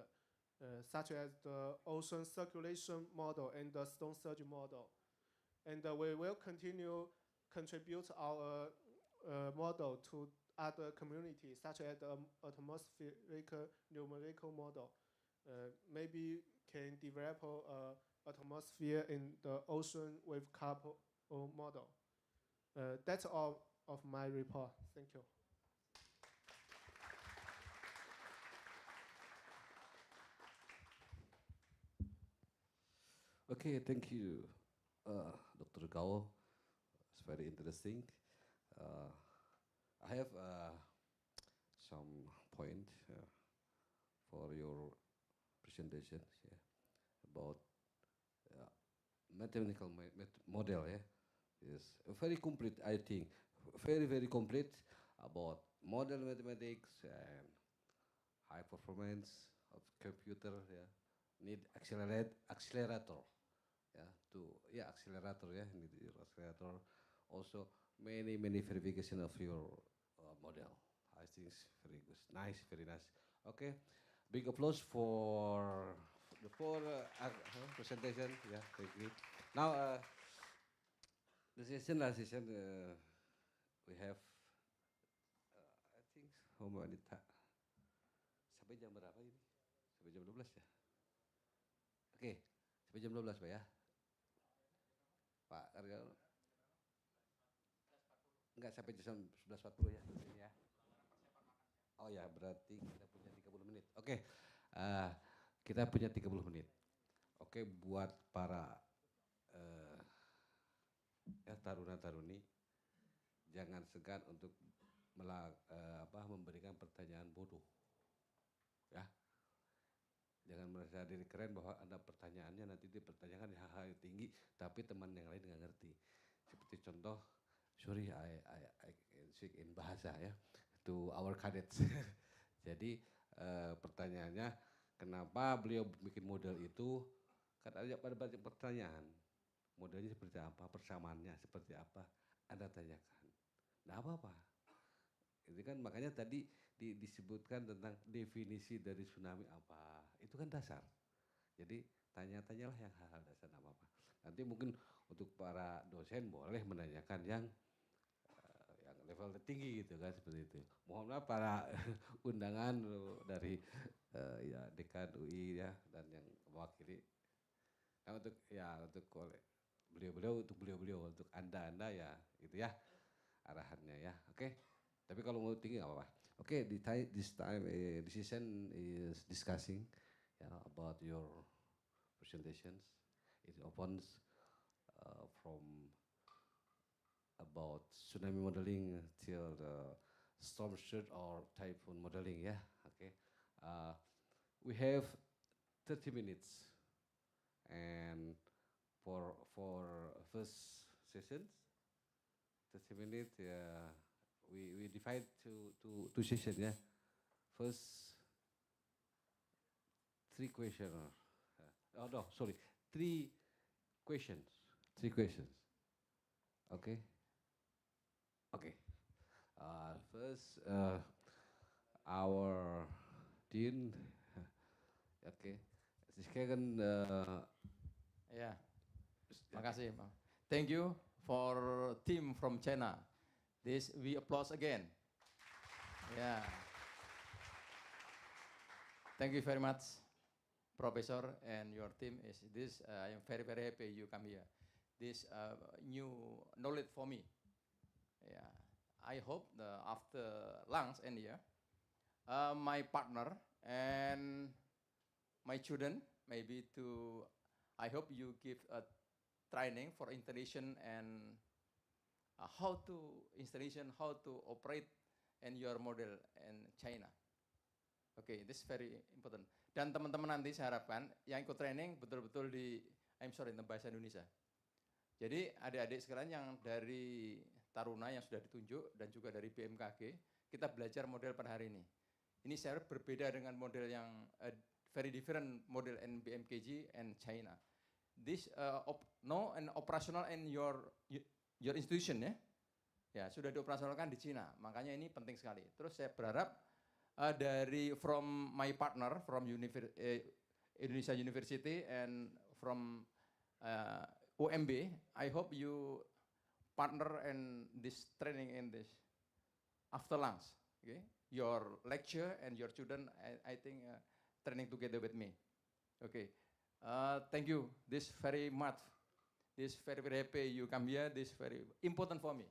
such as the ocean circulation model and the stone surge model. And we will continue contribute our model to other communities, such as the atmospheric numerical model. Maybe can develop atmosphere in the ocean with couple model. That's all of my report. Thank you. Okay, thank you, Dr. Gao. It's very interesting. I have some point for your presentation about mathematical model. Is very complete, I think. Very complete about model mathematics and high performance of computer. Need accelerator. Accelerator. Need accelerator. Also many verification of your model. I think it's very good, very nice. Okay, big applause for the presentation. Yeah, thank you. Now the last session we have I think wanita sampai jam berapa ini? Sampai jam 12 ya? Oke, sampai jam 12 Pak ya. Pak Karyo. Enggak sampai jam 11.40 ya. Oh ya, berarti kita punya 30 menit. Oke, kita punya 30 menit. Oke, buat para taruna-taruni, jangan segan untuk memberikan pertanyaan bodoh. Ya. Jangan merasa diri keren bahwa Anda pertanyaannya nanti dipertanyakan hal-hal yang tinggi, tapi teman yang lain nggak ngerti. Seperti contoh, sorry, I speak in bahasa ya, to our cadets. Jadi pertanyaannya, kenapa beliau bikin model itu? Kan ada banyak pertanyaan. Modelnya seperti apa, persamaannya seperti apa, Anda tanyakan. Nah apa-apa. Itu kan makanya tadi disebutkan tentang definisi dari tsunami apa. Itu kan dasar. Jadi tanya-tanyalah yang hal-hal dasar apa-apa. Nanti mungkin untuk para dosen boleh menanyakan yang level tinggi gitu kan seperti itu. Mohon maaf para undangan dari ya dekan UI ya dan yang mewakili. Nah, untuk beliau-beliau untuk Anda ya itu ya arahannya ya. Oke. Tapi kalau mau tinggi nggak apa-apa. Oke, this time this session is discussing about your presentations. It opens from about tsunami modeling till the storm surge or typhoon modeling. Yeah, okay. We have 30 minutes, and for first sessions, 30 minutes. Yeah, we divide to two sessions. Yeah, first 3 questions. Oh no, sorry, 3 questions. 3 questions. Okay. Okay. First, our Dean. Okay. Sekarang Ya, makasih. Thank you for team from China. This we applause again. Yeah. Thank you very much, Professor, and your team. Is this? I am very happy you come here. This new knowledge for me. Yeah. I hope after lunch and here, my partner and my children maybe to. I hope you give a training for installation and how to installation, how to operate and your model in China. Okay, this is very important. Dan teman-teman nanti saya harapkan yang ikut training betul-betul bahasa Indonesia. Jadi adik-adik sekalian yang dari Taruna yang sudah ditunjuk dan juga dari BMKG, kita belajar model pada hari ini. Ini saya berbeda dengan model yang very different model in BMKG and China. This no and operational in your institution ya. Ya, sudah dioperasionalkan di Cina. Makanya ini penting sekali. Terus saya berharap dari from my partner from Indonesia University and from UMB, I hope you partner in this training in this after lunch. Okay, your lecture and your student, I think training together with me. Okay, thank you. This very much. This very happy you come here. This very important for me.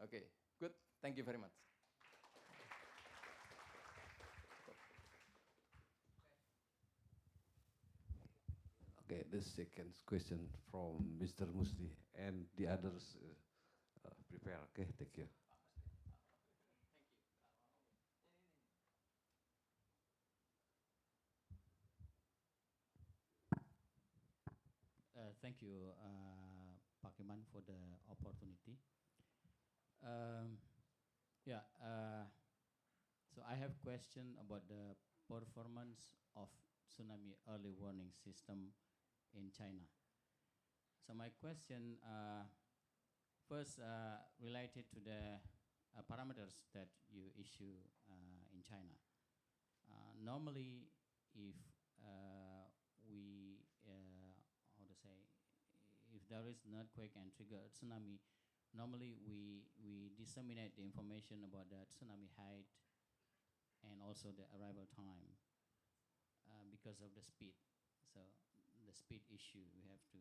Okay, good. Thank you very much. Okay, the second question from Mr. Musli and the others prepare. Okay, thank you. Thank you, Pak Iman, for the opportunity. So I have question about the performance of tsunami early warning system in China. So my question first related to the parameters that you issue in China. Normally, if we how to say, if there is an earthquake and trigger a tsunami, normally we disseminate the information about the tsunami height and also the arrival time because of the speed. So the speed issue we have to,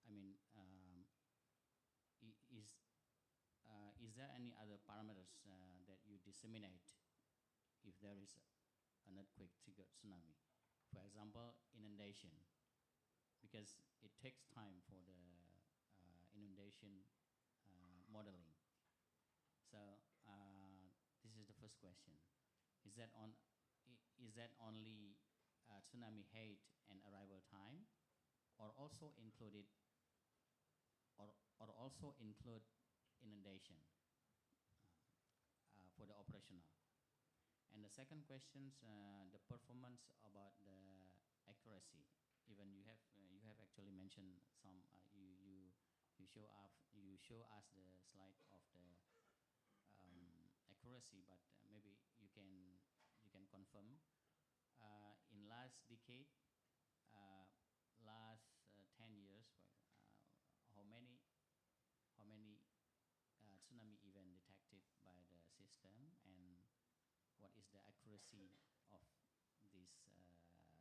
I mean, is there any other parameters that you disseminate if there is an earthquake triggered tsunami? For example, inundation, because it takes time for the inundation modeling. So this is the first question. Is that only tsunami height and arrival time, or also included, or also include inundation for the operational? And the second question, the performance about the accuracy. Even you have actually mentioned some. You show us the slide of the accuracy, but maybe you can confirm. In last decade, last 10 years, how many tsunami event detected system, and what is the accuracy of this how to say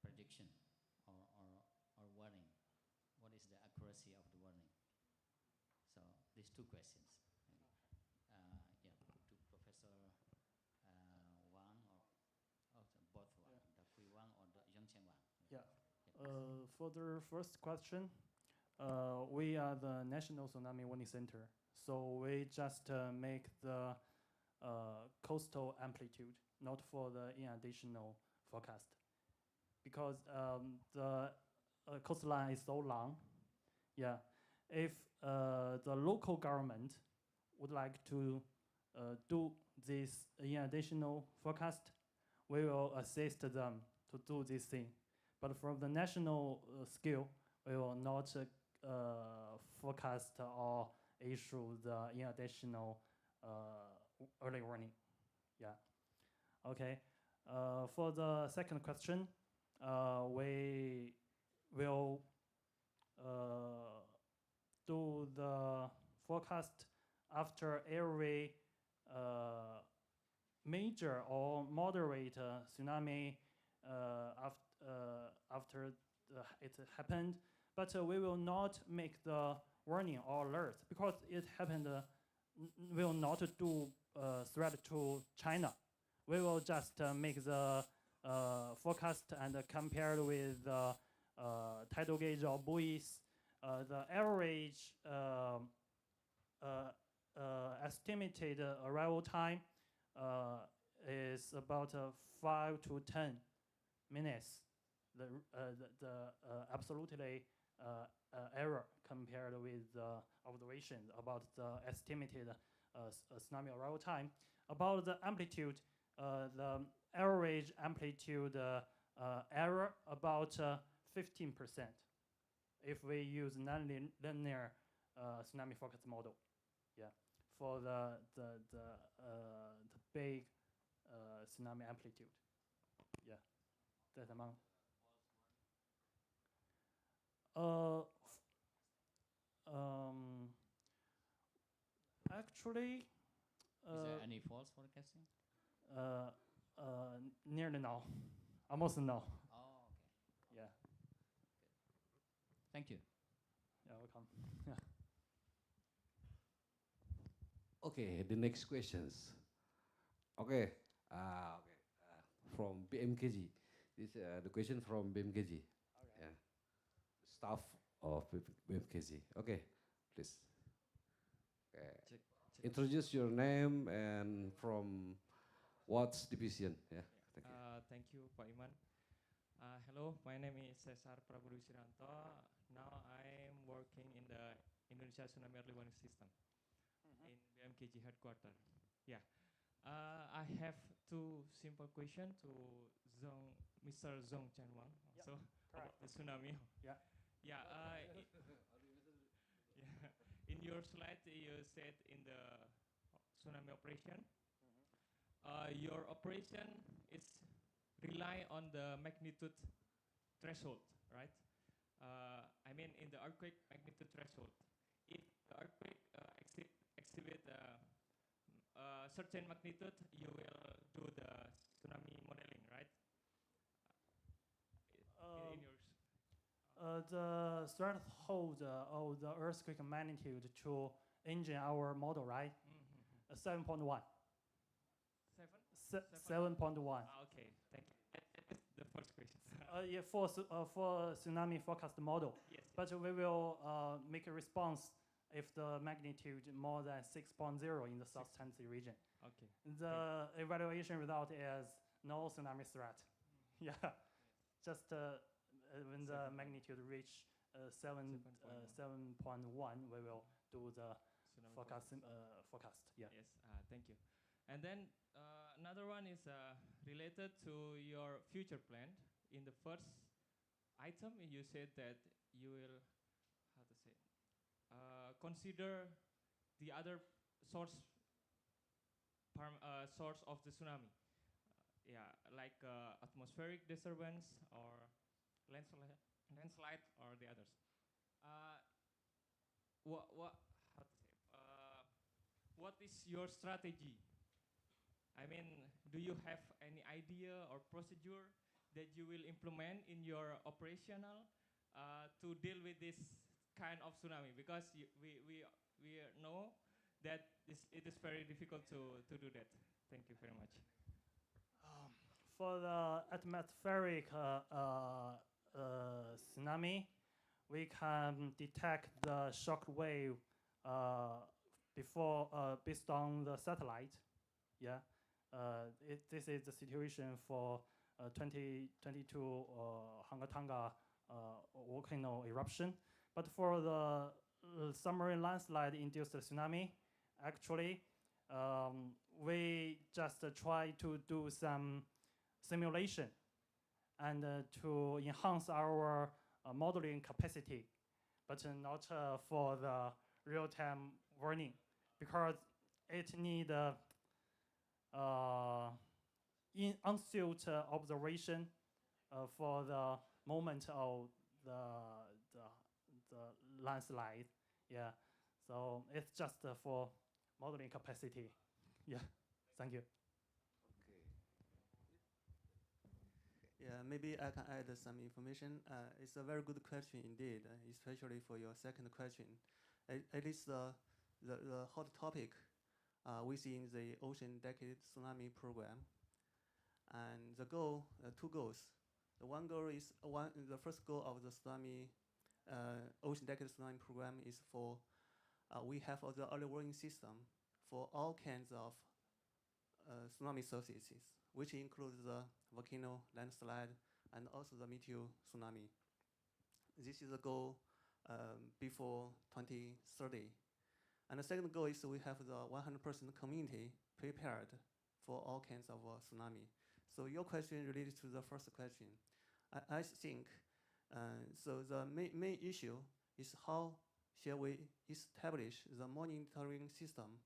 prediction or warning? What is the accuracy of the warning? So these two questions. Yeah, to Professor Wang or both Wang, Dr. Wang or Yongchen Wang. Yeah. For the first question, we are the National Tsunami Warning Center. So we just make the coastal amplitude, not for the in additional forecast. Because the coastline is so long. Yeah. If the local government would like to do this in additional forecast, we will assist them to do this thing. But from the national scale, we will not forecast or issue the in additional early warning. Yeah. Okay. For the second question, we will do the forecast after every major or moderate tsunami after it happened, but we will not make the warning or alert because it happened. Will not do threat to China. We will just make the forecast and compared with the tidal gauge or buoys, the average estimated arrival time is about 5 to 10 minutes. The absolutely error compared with the observation about the estimated tsunami arrival time. About the amplitude, the average amplitude error about 15% if we use non-linear tsunami forecast model. Yeah, for the big tsunami amplitude. Yeah, that amount. Actually, is there any false forecasting? Nearly no, almost no. Oh, okay. Yeah. Good. Thank you. Yeah, welcome. Okay, the next questions. Okay, from BMKG. This the question from BMKG. Okay. Yeah, staff of BMKG. Okay, please. Okay. Check. Introduce your name and from what division? Yeah. Thank you. Thank you, Pak Iman. Hello, my name is Cesar Prabudi Siranto. Now I'm working in the Indonesia Tsunami Early Warning System in BMKG headquarters. Yeah. I have two simple questions to Mr. Zhong Chanwang also about the tsunami. Yeah. Yeah. Yeah. In your slide, you said in the tsunami operation, your operation is rely on the magnitude threshold, right? I mean, in the earthquake magnitude threshold, if the earthquake exhibit certain magnitude, you will do the tsunami modeling, right? In yours. The threshold of the earthquake magnitude to engine our model, right? 7.1. 7.1. Okay, thank you. That's the first question. Yeah, for tsunami forecast model. Yes. But we will make a response if the magnitude more than 6.0 in the South China Sea region. Okay. The evaluation result is no tsunami threat. Yeah, just when the magnitude reach 7.1, we will do the forecast. Yeah. Yes. Thank you. And then another one is related to your future plan. In the first item, you said that you will, how to say, consider the other source of the tsunami. Yeah, like atmospheric disturbance or landslide or the others. uh, what how to say? What is your strategy? I mean, do you have any idea or procedure that you will implement in your operational to deal with this kind of tsunami? Because we know that it is very difficult to do that. Thank you very much. For the atmospheric tsunami, we can detect the shock wave based on the satellite. Yeah, this is the situation for 2022 Hangatanga volcano eruption. But for the submarine landslide-induced tsunami, actually, we just try to do some simulation and to enhance our modeling capacity, but not for the real-time warning, because it needs in on-field observation for the moment of the landslide. Yeah, so it's just for modeling capacity. Yeah, thank you. Yeah, maybe I can add some information. It's a very good question indeed, especially for your second question. It is the hot topic within the Ocean Decade Tsunami Program. And the goal, two goals. The one goal is the first goal of the tsunami Ocean Decade Tsunami Program is for we have the early warning system for all kinds of tsunami sources, which includes the volcano, landslide, and also the meteor tsunami. This is the goal before 2030. And the second goal is we have the 100% community prepared for all kinds of tsunami. So your question related to the first question. I think, so the main issue is how shall we establish the monitoring system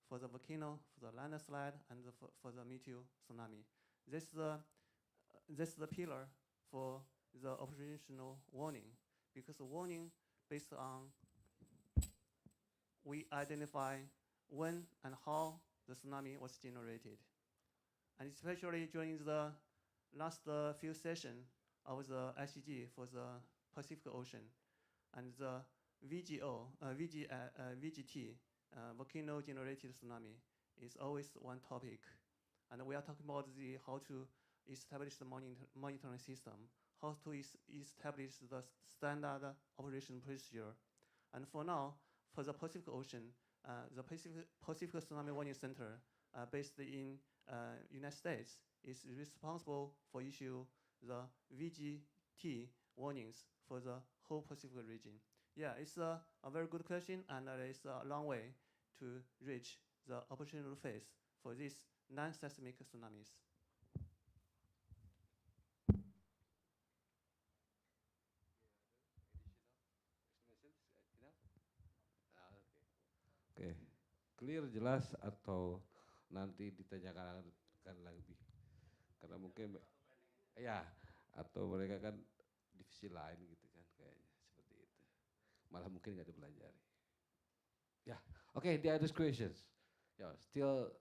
for the volcano, for the landslide, and for the meteor tsunami. This is the pillar for the operational warning, because the warning based on we identify when and how the tsunami was generated. And especially during the last few sessions of the ICG for the Pacific Ocean and the VGT, volcano-generated tsunami, is always one topic. And we are talking about how to establish the monitoring system, how to establish the standard operation procedure. And for now, for the Pacific Ocean, the Pacific Tsunami Warning Center, based in United States, is responsible for issue the VGT warnings for the whole Pacific region. Yeah, it's a very good question, and it's a long way to reach the operational phase for these non-seismic tsunamis. Oke, clear, jelas, atau nanti ditanyakan lagi? Karena mungkin ya, atau mereka kan divisi lain gitu kan, kayaknya seperti itu. Malah mungkin nggak dipelajari. Ya, oke, the other questions. Ya, still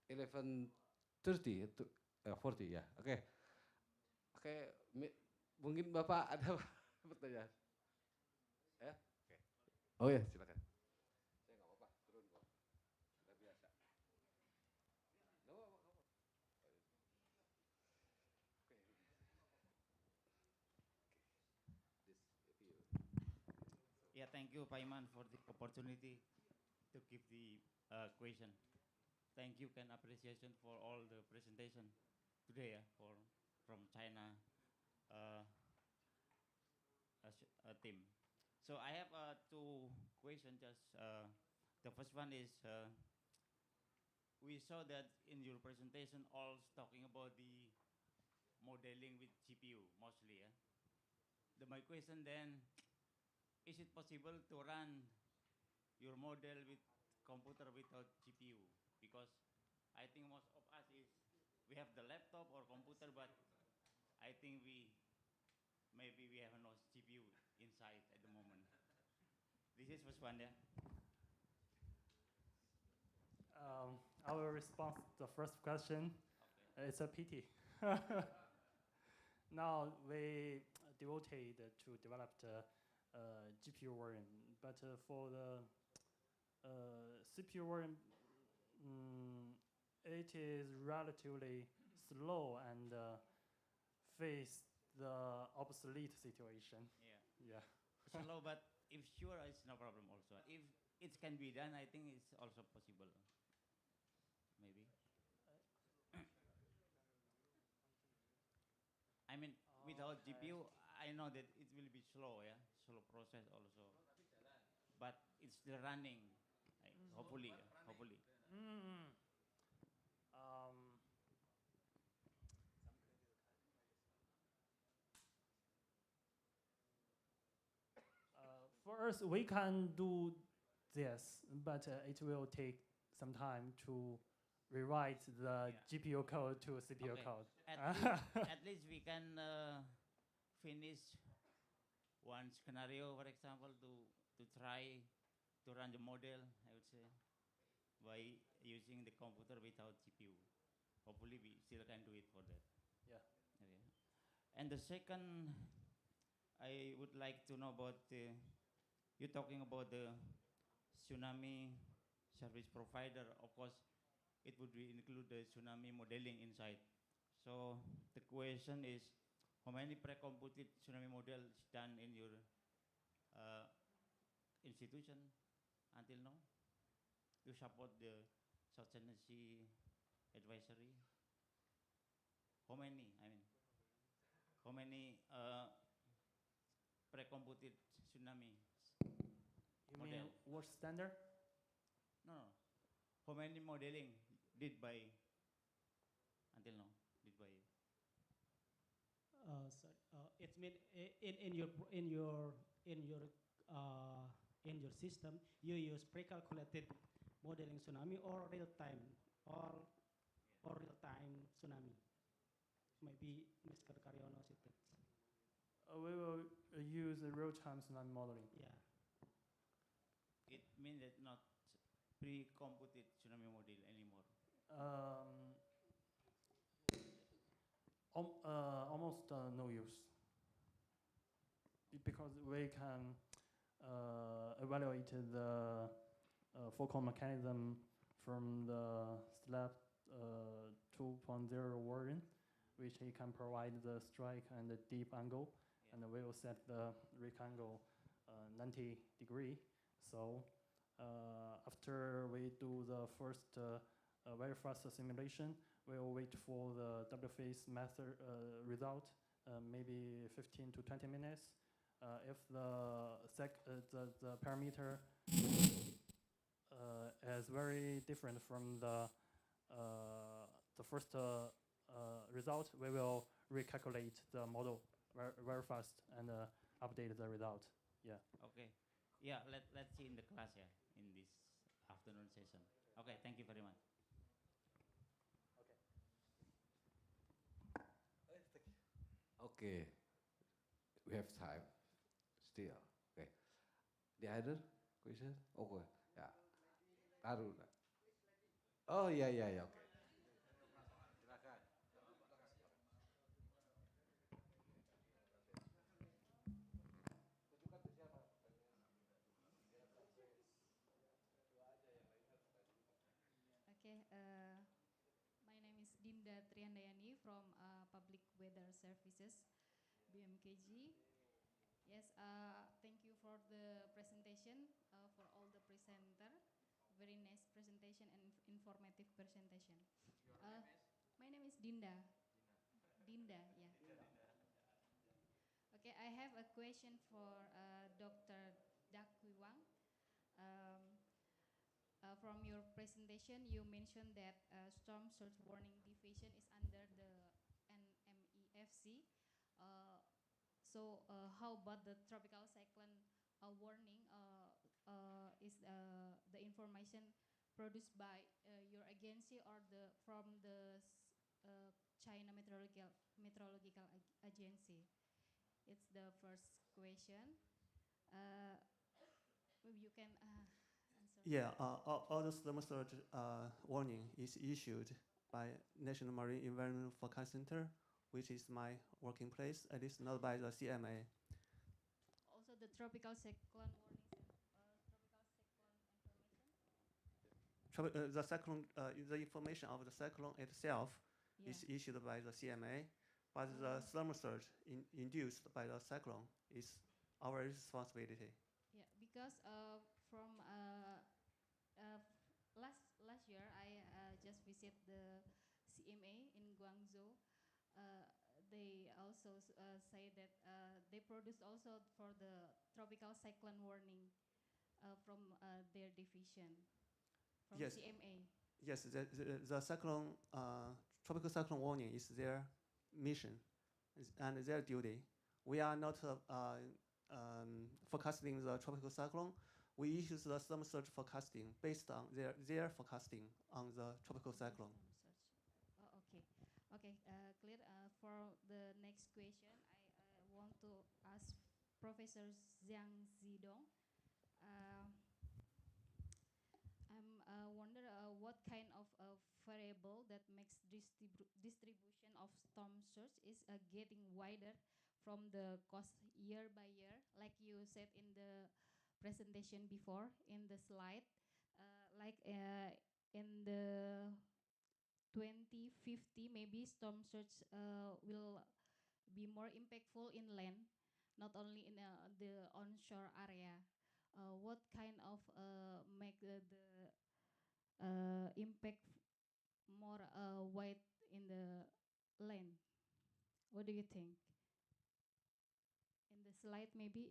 11:30 to 40 ya. Oke. Mungkin Bapak ada pertanyaan. Ya? Oke. Oh ya, silakan. Saya nggak apa-apa, turun kok. Udah biasa. Nggak apa-apa. Yeah, thank you, Paiman, for the opportunity to give the question. Thank you, and appreciation for all the presentation today, from China team. So I have two questions. Just the first one is we saw that in your presentation, all talking about the modeling with GPU mostly. My question then, is it possible to run your model with computer without GPU? Because I think most of us we have the laptop or computer, but I think maybe we have no GPU inside at the moment. This is first one, yeah. I will respond to the first question. Okay. It's a pity. Now we devoted to develop the GPU version, but for the CPU version, it is relatively slow and face the obsolete situation. Yeah. Yeah. Slow, but if sure, it's no problem also. If it can be done, I think it's also possible. Maybe. I mean, without GPU, I know that it will be slow, yeah, slow process also. But it's still running, hopefully, hopefully. Um, First, we can do this, but it will take some time to rewrite the GPU code to CPU Okay. code. At least we can finish one scenario, for example, to try to run the model, I would say, by using the computer without GPU. Hopefully, we still can do it for that. Yeah. Okay. And the second, I would like to know about you talking about the tsunami service provider. Of course, it would be include the tsunami modeling inside. So the question is, how many pre-computed tsunami models done in your institution until now to support the sustainability advisory? How many? I mean, how many pre-computed tsunami You model? mean what standard? No, no. How many modeling did by until now? Did by you? Sorry. It means in your in your in your in your system you use pre-calculated modeling tsunami or real time or real time tsunami. Maybe Mr. Karyono said that. We will use real-time tsunami modeling. Yeah. It means that not pre-computed tsunami model anymore. Almost no use, because we can evaluate the focal mechanism from the SLAB 2.0 version, which it can provide the strike and the deep angle, and we will set the rectangle 90 degree. So after we do the first very fast simulation, we will wait for the W-phase method result, maybe 15 to 20 minutes. If the parameter is very different from the first result, we will recalculate the model very fast and update the result. Yeah. Okay. Yeah, let's see in the class, yeah, in this afternoon session. Okay, thank you very much. Okay, we have time still. Okay, the other question? Okay, yeah, Aruna. Oh yeah, yeah, yeah. Okay. Okay, my name is Dinda Triandayani from Public Weather Services, BMKG. Yes, thank you for the presentation, for all the presenter. Very nice presentation and informative presentation. My name is Dinda. Dinda, yeah. Okay, I have a question for Dr. Dakwiwang. Um, from your presentation, you mentioned that storm surge warning division is under the NMEFC. So how about the tropical cyclone warning? Is the information produced by your agency or from the China Meteorological Agency? It's the first question. Maybe you can answer. Yeah, all the storm surge warning is issued by National Marine Environment Forecast Center, which is my working place. It is not by the CMA. Also, the tropical cyclone warning, The cyclone, the information of the cyclone itself is issued by the CMA, but the thermal surge induced by the cyclone is our responsibility. Yeah, because from last year I just visit the CMA in Guangzhou. They also say that they produce also for the tropical cyclone warning from their division from Yes. CMA. Yes, the cyclone, tropical cyclone warning is their mission and their duty. We are not forecasting the tropical cyclone. We issue the thermal surge forecasting based on their forecasting on the tropical cyclone. Okay, okay, clear. For the next question, I want to ask Professor Zhang Zidong. I'm wonder what kind of variable that makes distribution of storm surge is getting wider from the cost year by year, like you said in the presentation before in the slide, like in the 2050 maybe storm surge will be more impactful inland, not only in the onshore area. What kind of make the impact more wide in the land? What do you think? In the slide maybe.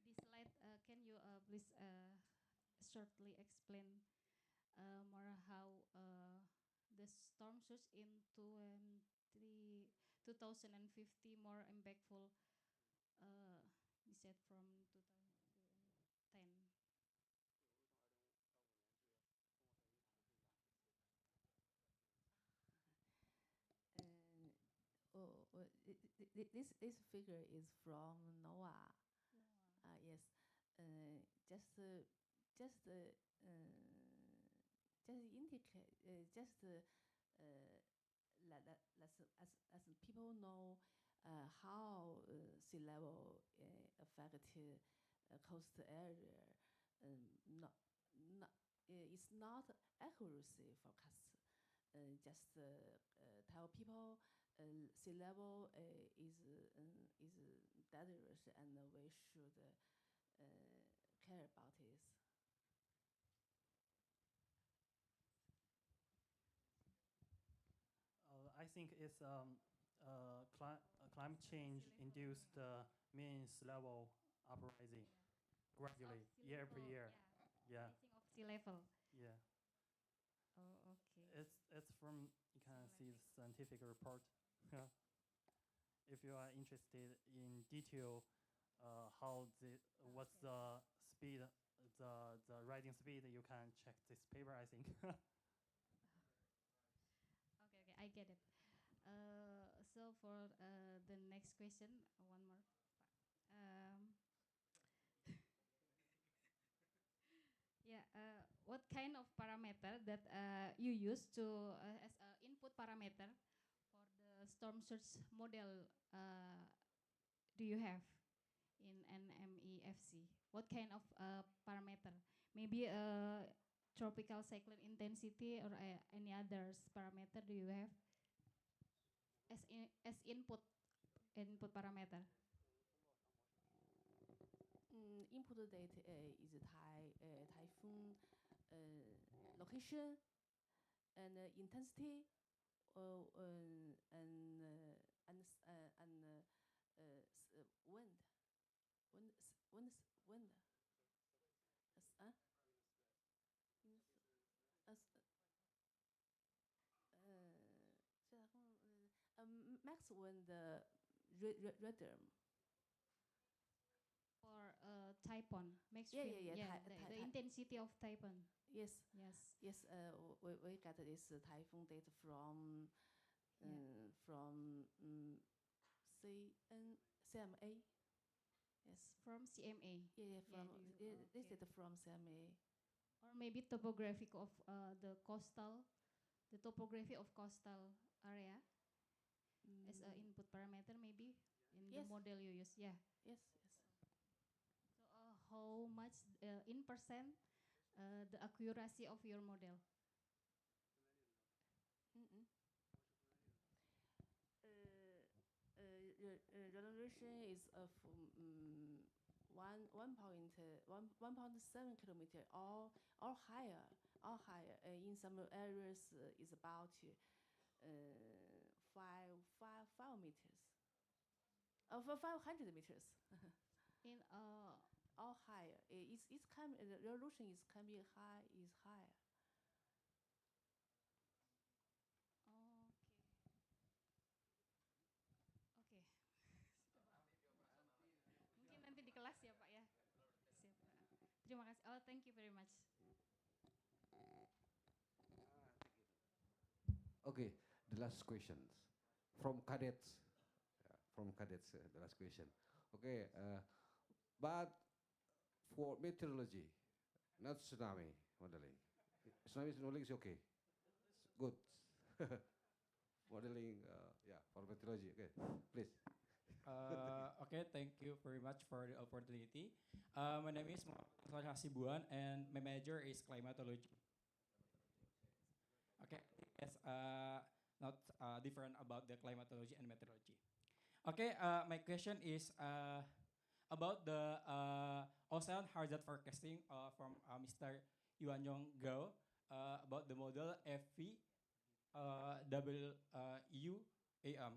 This slide, can you please shortly explain more how the storm surge in 2050 more impactful, you said from 2010. This figure is from NOAA. Yes, just indicate as people know how sea level affect coast area. Not not it's not accuracy forecast. Just tell people sea level is dangerous and we should care about it. I think it's climate change induced mean sea level uprising gradually year by year. Yeah. Rising of sea level. Yeah. Oh, okay. It's from, you can see the scientific report. If you are interested in detail, what's the speed, the riding speed, you can check this paper, I think. Okay, I get it. So for the next question, one more. Yeah, what kind of parameter that you use to as input parameter for the storm surge model do you have in NMEFC? What kind of parameter? Maybe tropical cyclone intensity or any others parameter do you have as input input parameter? Input data is typhoon location and intensity wind. Max wind rhythm. For typhoon, max Yeah, wind. yeah, yeah. The intensity of typhoon. Yes. Yes. Yes. We got this typhoon data from CMA. Yes. From CMA. Yeah, this okay. data from CMA. Or maybe topographic of the topography of coastal area as an input parameter maybe in the model you use. Yeah. Yes. So how much in percent the accuracy of your model? Resolution is of 1.7 kilometer or higher. In some areas is about 5 meters. 500 meters. In or higher. The resolution can be higher. Oke. Mungkin nanti di kelas ya Pak ya. Siap. Terima kasih. Oh, thank you very much. Okay, the last questions from cadets. From cadets, the last question. Okay, but for meteorology, not tsunami modeling. Tsunami modeling is okay. It's good. Modeling, yeah, for meteorology. Okay, please. Okay, thank you very much for the opportunity. My name is Muhammad Hasibuan and my major is climatology. Okay, it's not different about the climatology and meteorology. Okay, my question is about the ocean hazard forecasting from Mr. Yuan Yong Gao about the model FV WUAM.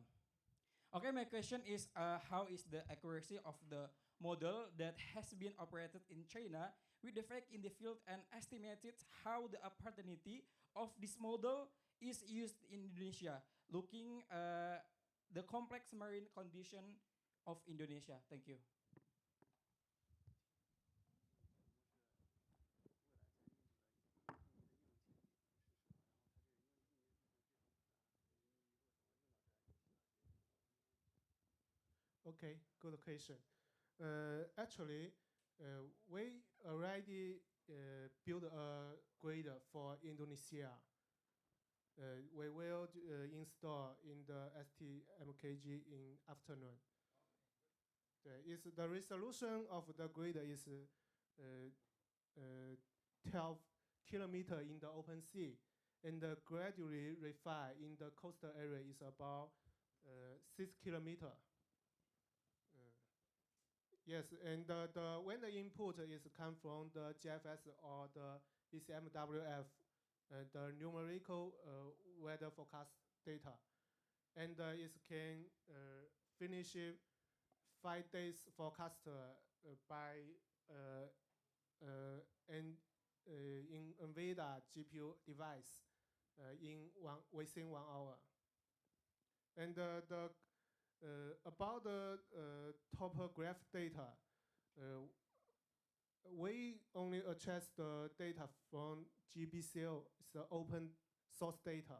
Okay, my question is how is the accuracy of the model that has been operated in China with the fact in the field and estimated how the opportunity of this model is used in Indonesia, looking the complex marine condition of Indonesia. Thank you. Okay, good question. Actually, we already built a grader for Indonesia. We will install in the STMKG in afternoon. The resolution of the grader is 12 kilometer in the open sea, and the gradually refine in the coastal area is about 6 kilometer. Yes, and when the input is come from the GFS or the ECMWF, the numerical weather forecast data, and it can finish 5 days forecast by in NVIDIA GPU device within 1 hour. And about the topographic data, we only access the data from GBCL, it's the open source data.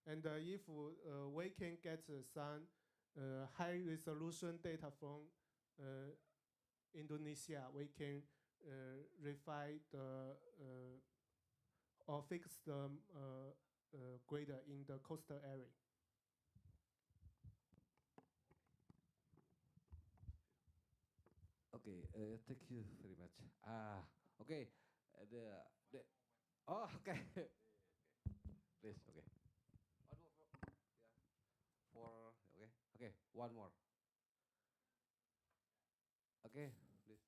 And if we can get some high resolution data from Indonesia, we can refine or fix the grader in the coastal area. Okay, thank you very much. Okay, okay. Please, okay. One more, yeah. Okay, one more. Okay, please.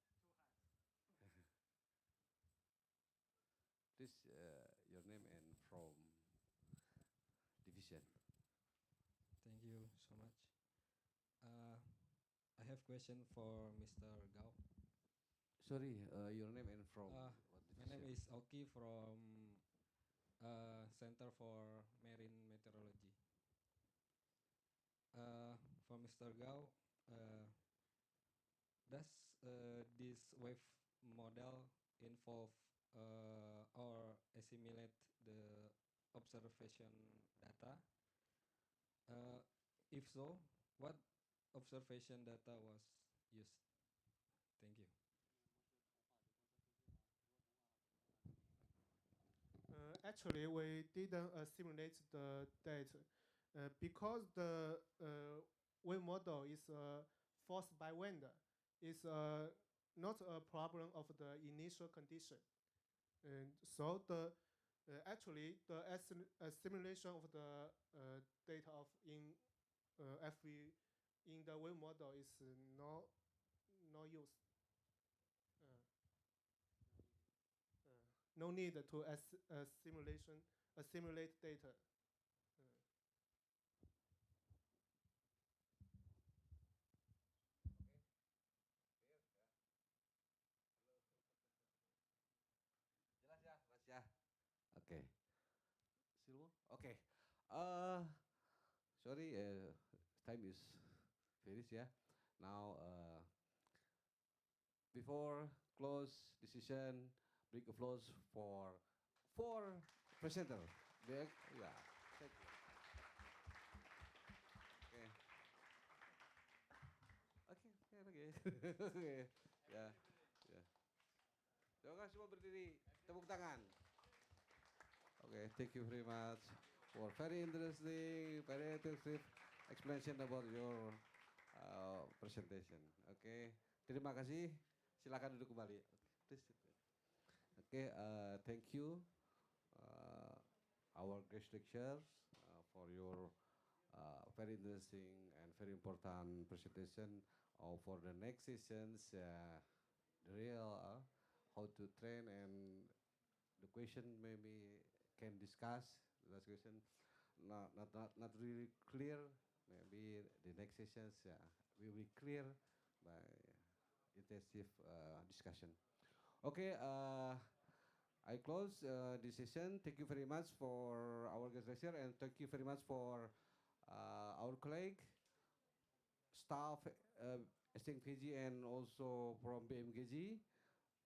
Please, your name and from division. Thank you so much. I have question for Mr. Gao. Sorry, your name and from what My name division? is Oki from Center for Marine Meteorology. For Mr. Gao, does this wave model involve or assimilate the observation data? If so, what observation data was used? Thank you. Actually, we didn't simulate the data because the wind model is forced by wind. It's not a problem of the initial condition. And so the actually the simulation of the data of in FV in the wind model is no use. No need to simulate data. Jelas ya, Mas ya. Oke. Silver. Oke. Uh, Sorry, time is finished ya. Now, before close decision, big applause for four presenter. Yeah. Thank you. Okay. Okay. Ya. Ya. Terima kasih semua berdiri. Tepuk tangan. Okay, thank you very much for very interesting, very interesting explanation about your presentation. Okay, terima kasih. Silakan duduk kembali. Please. Okay, thank you, our guest lecturers, for your very interesting and very important presentation. For the next sessions, the real how to train and the question maybe can discuss the last question not really clear. Maybe the next sessions will be clear by intensive discussion. Okay, I close this session. Thank you very much for our guest lecturer and thank you very much for our colleague, staff, STMKG and also from BMKG.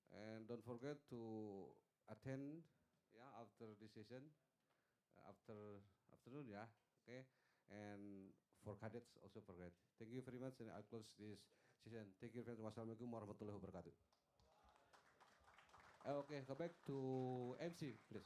And don't forget to attend after this session, after afternoon okay, and for cadets also forget. Thank you very much and I close this session. Thank you very much. Wassalamualaikum warahmatullahi wabarakatuh. Okay, go back to MC please.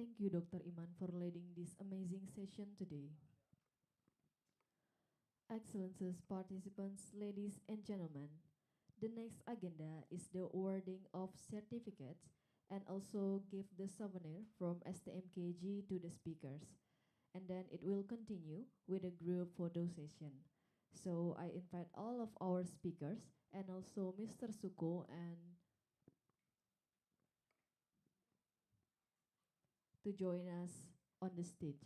Thank you, Dr. Iman, for leading this amazing session today. Excellencies, participants, ladies and gentlemen, the next agenda is the awarding of certificates and also give the souvenir from STMKG to the speakers. And then it will continue with a group photo session. So I invite all of our speakers and also Mr. Suko and to join us on the stage.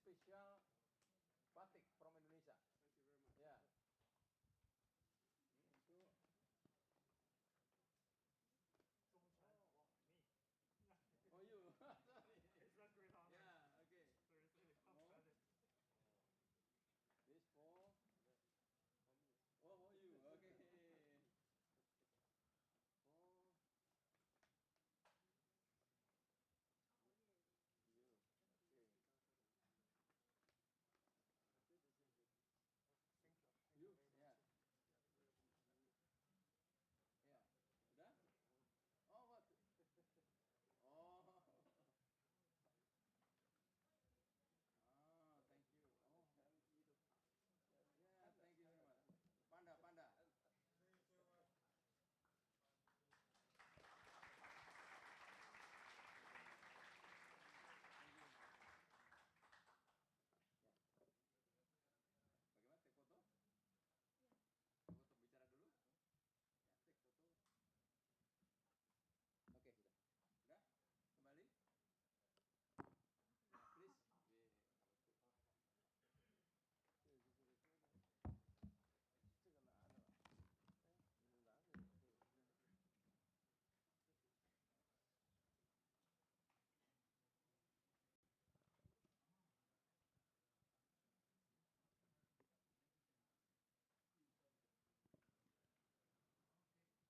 special batik from Indonesia. Thank you very much. Yeah. Ini untuk Me. oh you. Sorry. It's a great honor. Yeah. Okay. Seriously, how Oh. excited. This for oh you. Okay. For you. Okay. Thank you. Thank You. you very much. Yeah. Yeah. Udah? Oh what? Oh. Ah, thank you. Oh. Yeah, thank you very much. Panda, panda. Thank you so much. Ya. Bagaimana? Take foto? Ya. Foto bicara dulu? Ya, take foto. Oke, sudah. Sudah? Kembali? Ya, please.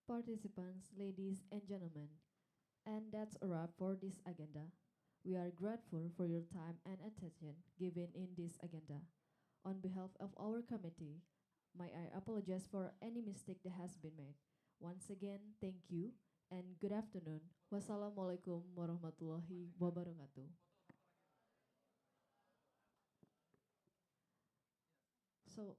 Participants, ladies and gentlemen, and that's a wrap for this agenda. We are grateful for your time and attention given in this agenda. On behalf of our committee, may I apologize for any mistake that has been made. Once again, thank you and good afternoon. Wassalamualaikum warahmatullahi wabarakatuh. So